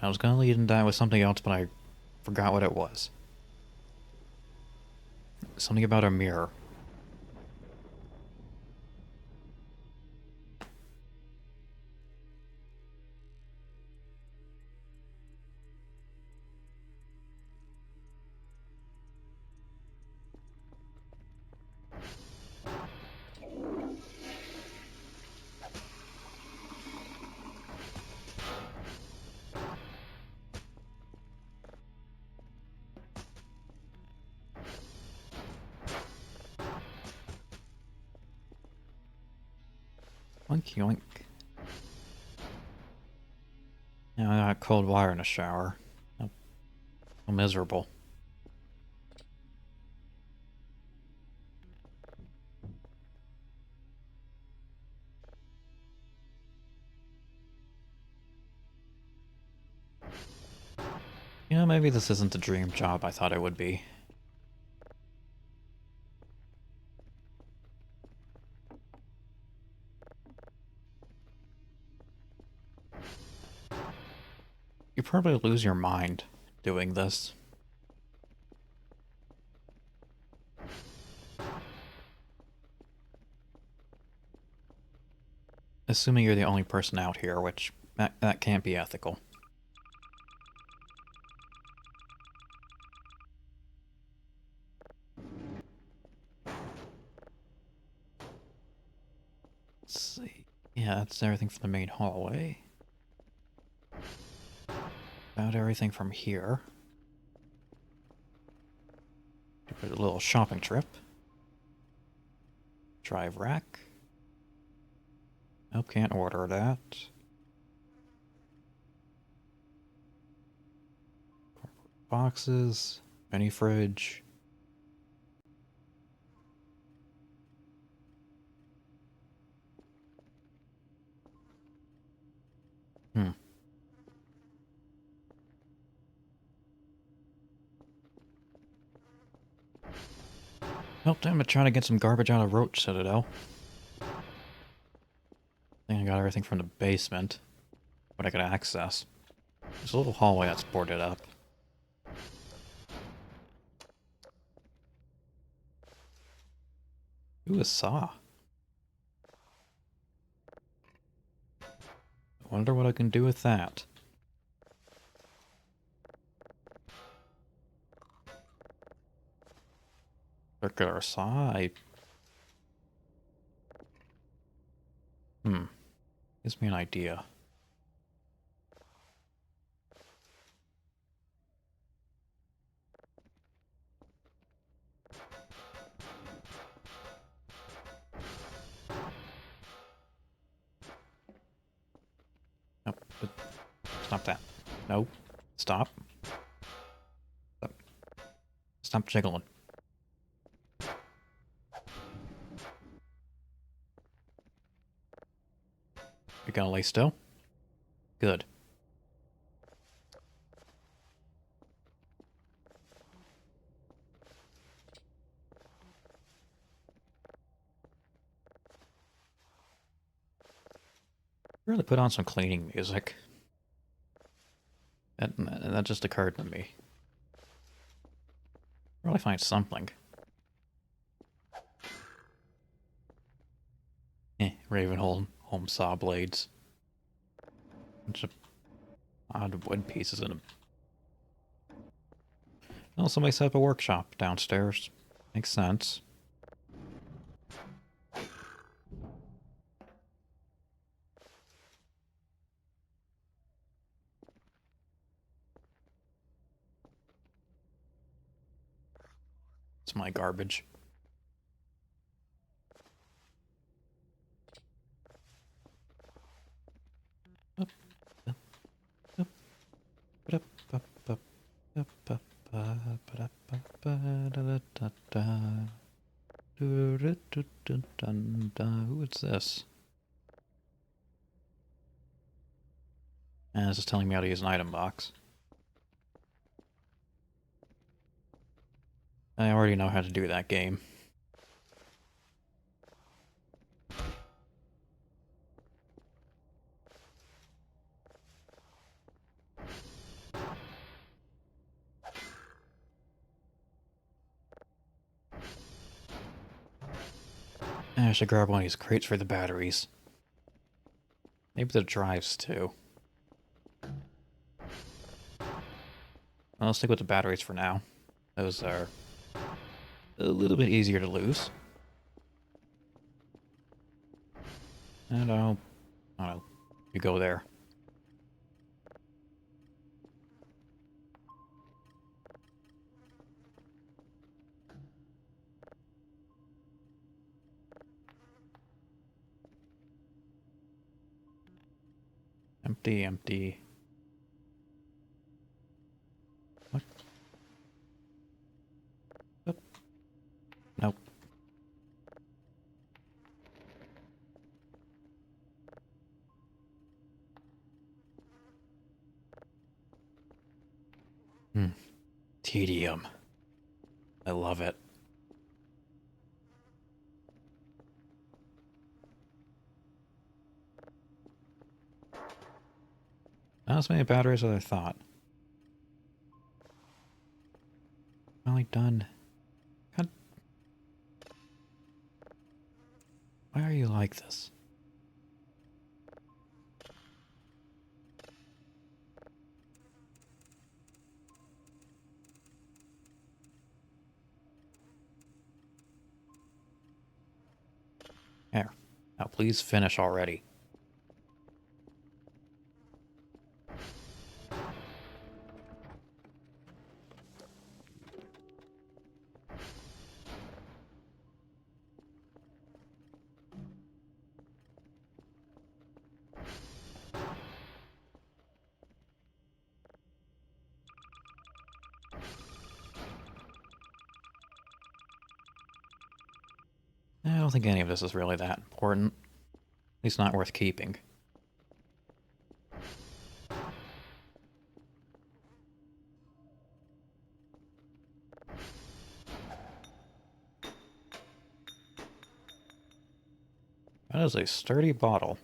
I was gonna lead into that with something else, but I forgot what it was. Something about a mirror. Oink yoink. Now I got cold water in the shower. I'm miserable. You know, maybe this isn't the dream job I thought it would be. You probably lose your mind doing this. Assuming you're the only person out here, which that can't be ethical. Let's see. Yeah, that's everything from the main hallway. About everything from here. Do a little shopping trip. Drive rack. Nope, can't order that. Boxes. Mini fridge. Oh, damn it, trying to get some garbage out of Roach Citadel. I think I got everything from the basement. What I could access. There's a little hallway that's boarded up. Ooh, a saw. I wonder what I can do with that. Circular saw? Gives me an idea. Nope. Stop that. No. Stop. Stop. Stop jiggling. You gonna lay still? Good. Really put on some cleaning music. That just occurred to me. Really find something. Ravenholm home saw blades. Bunch of odd wood pieces in them. Oh, somebody set up a workshop downstairs. Makes sense. It's my garbage. Who is this? And it's just telling me how to use an item box. I already know how to do that game. I should grab one of these crates for the batteries. Maybe the drives too. I'll stick with the batteries for now. Those are a little bit easier to lose. And I don't know, you go there. Empty, empty. What? Oh. Nope. Tedium. I love it. Not as many batteries as I thought. Finally done. God. Why are you like this? There. Now please finish already. I don't think any of this is really that important. At least not worth keeping. That is a sturdy bottle.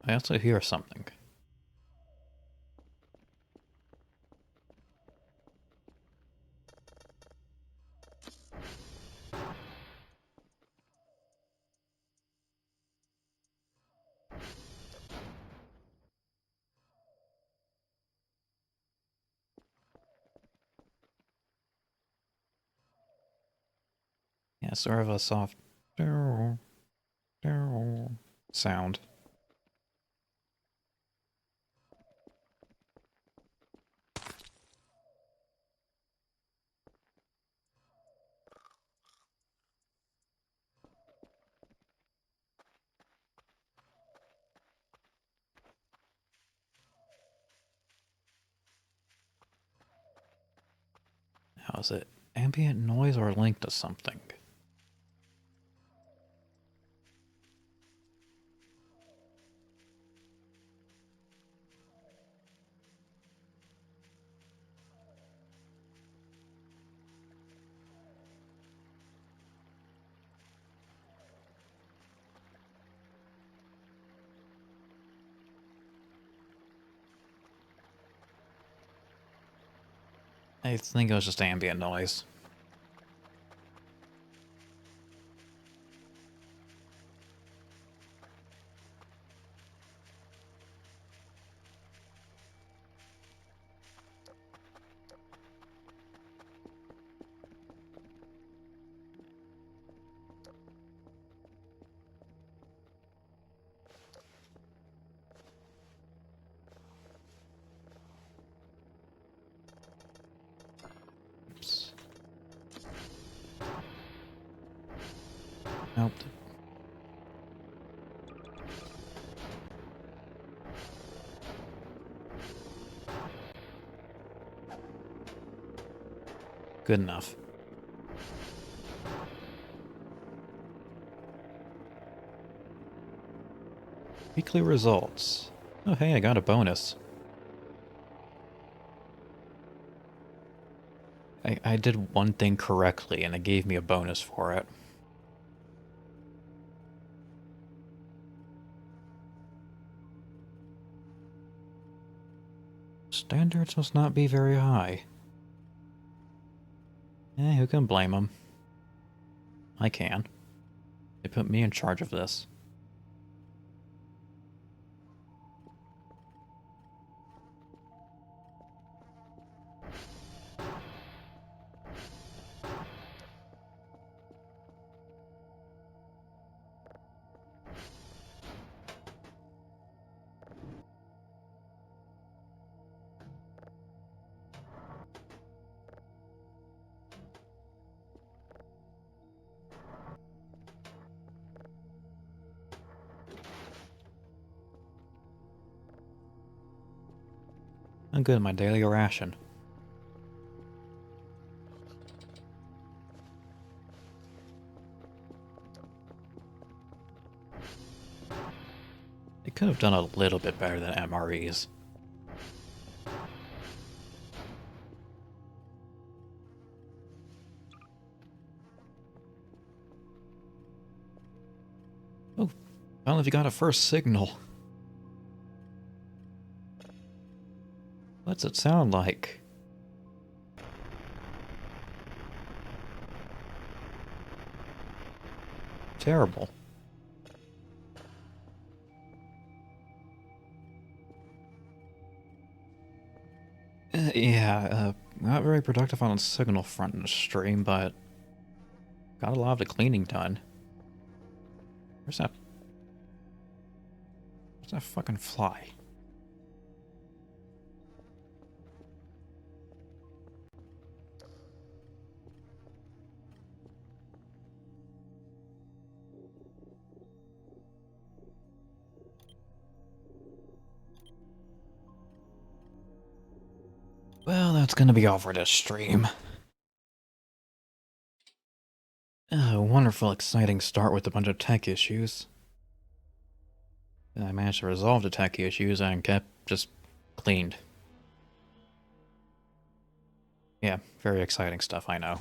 I also hear something. Yeah, sort of a soft sound. How is it? Ambient noise or linked to something? I think it was just ambient noise. Oops. Nope. Good enough. Weekly results. Oh hey, I got a bonus. I did one thing correctly and it gave me a bonus for it. Standards must not be very high. Who can blame them? I can. They put me in charge of this. I'm good at my daily ration. They could have done a little bit better than MREs. Oh, finally you got a first signal. What's it sound like? Terrible. Yeah, not very productive on the signal front in the stream, but got a lot of the cleaning done. Where's that? Where's that fucking fly? Well, that's gonna be all for this stream. A wonderful, exciting start with a bunch of tech issues. I managed to resolve the tech issues and kept just cleaned. Yeah, very exciting stuff, I know.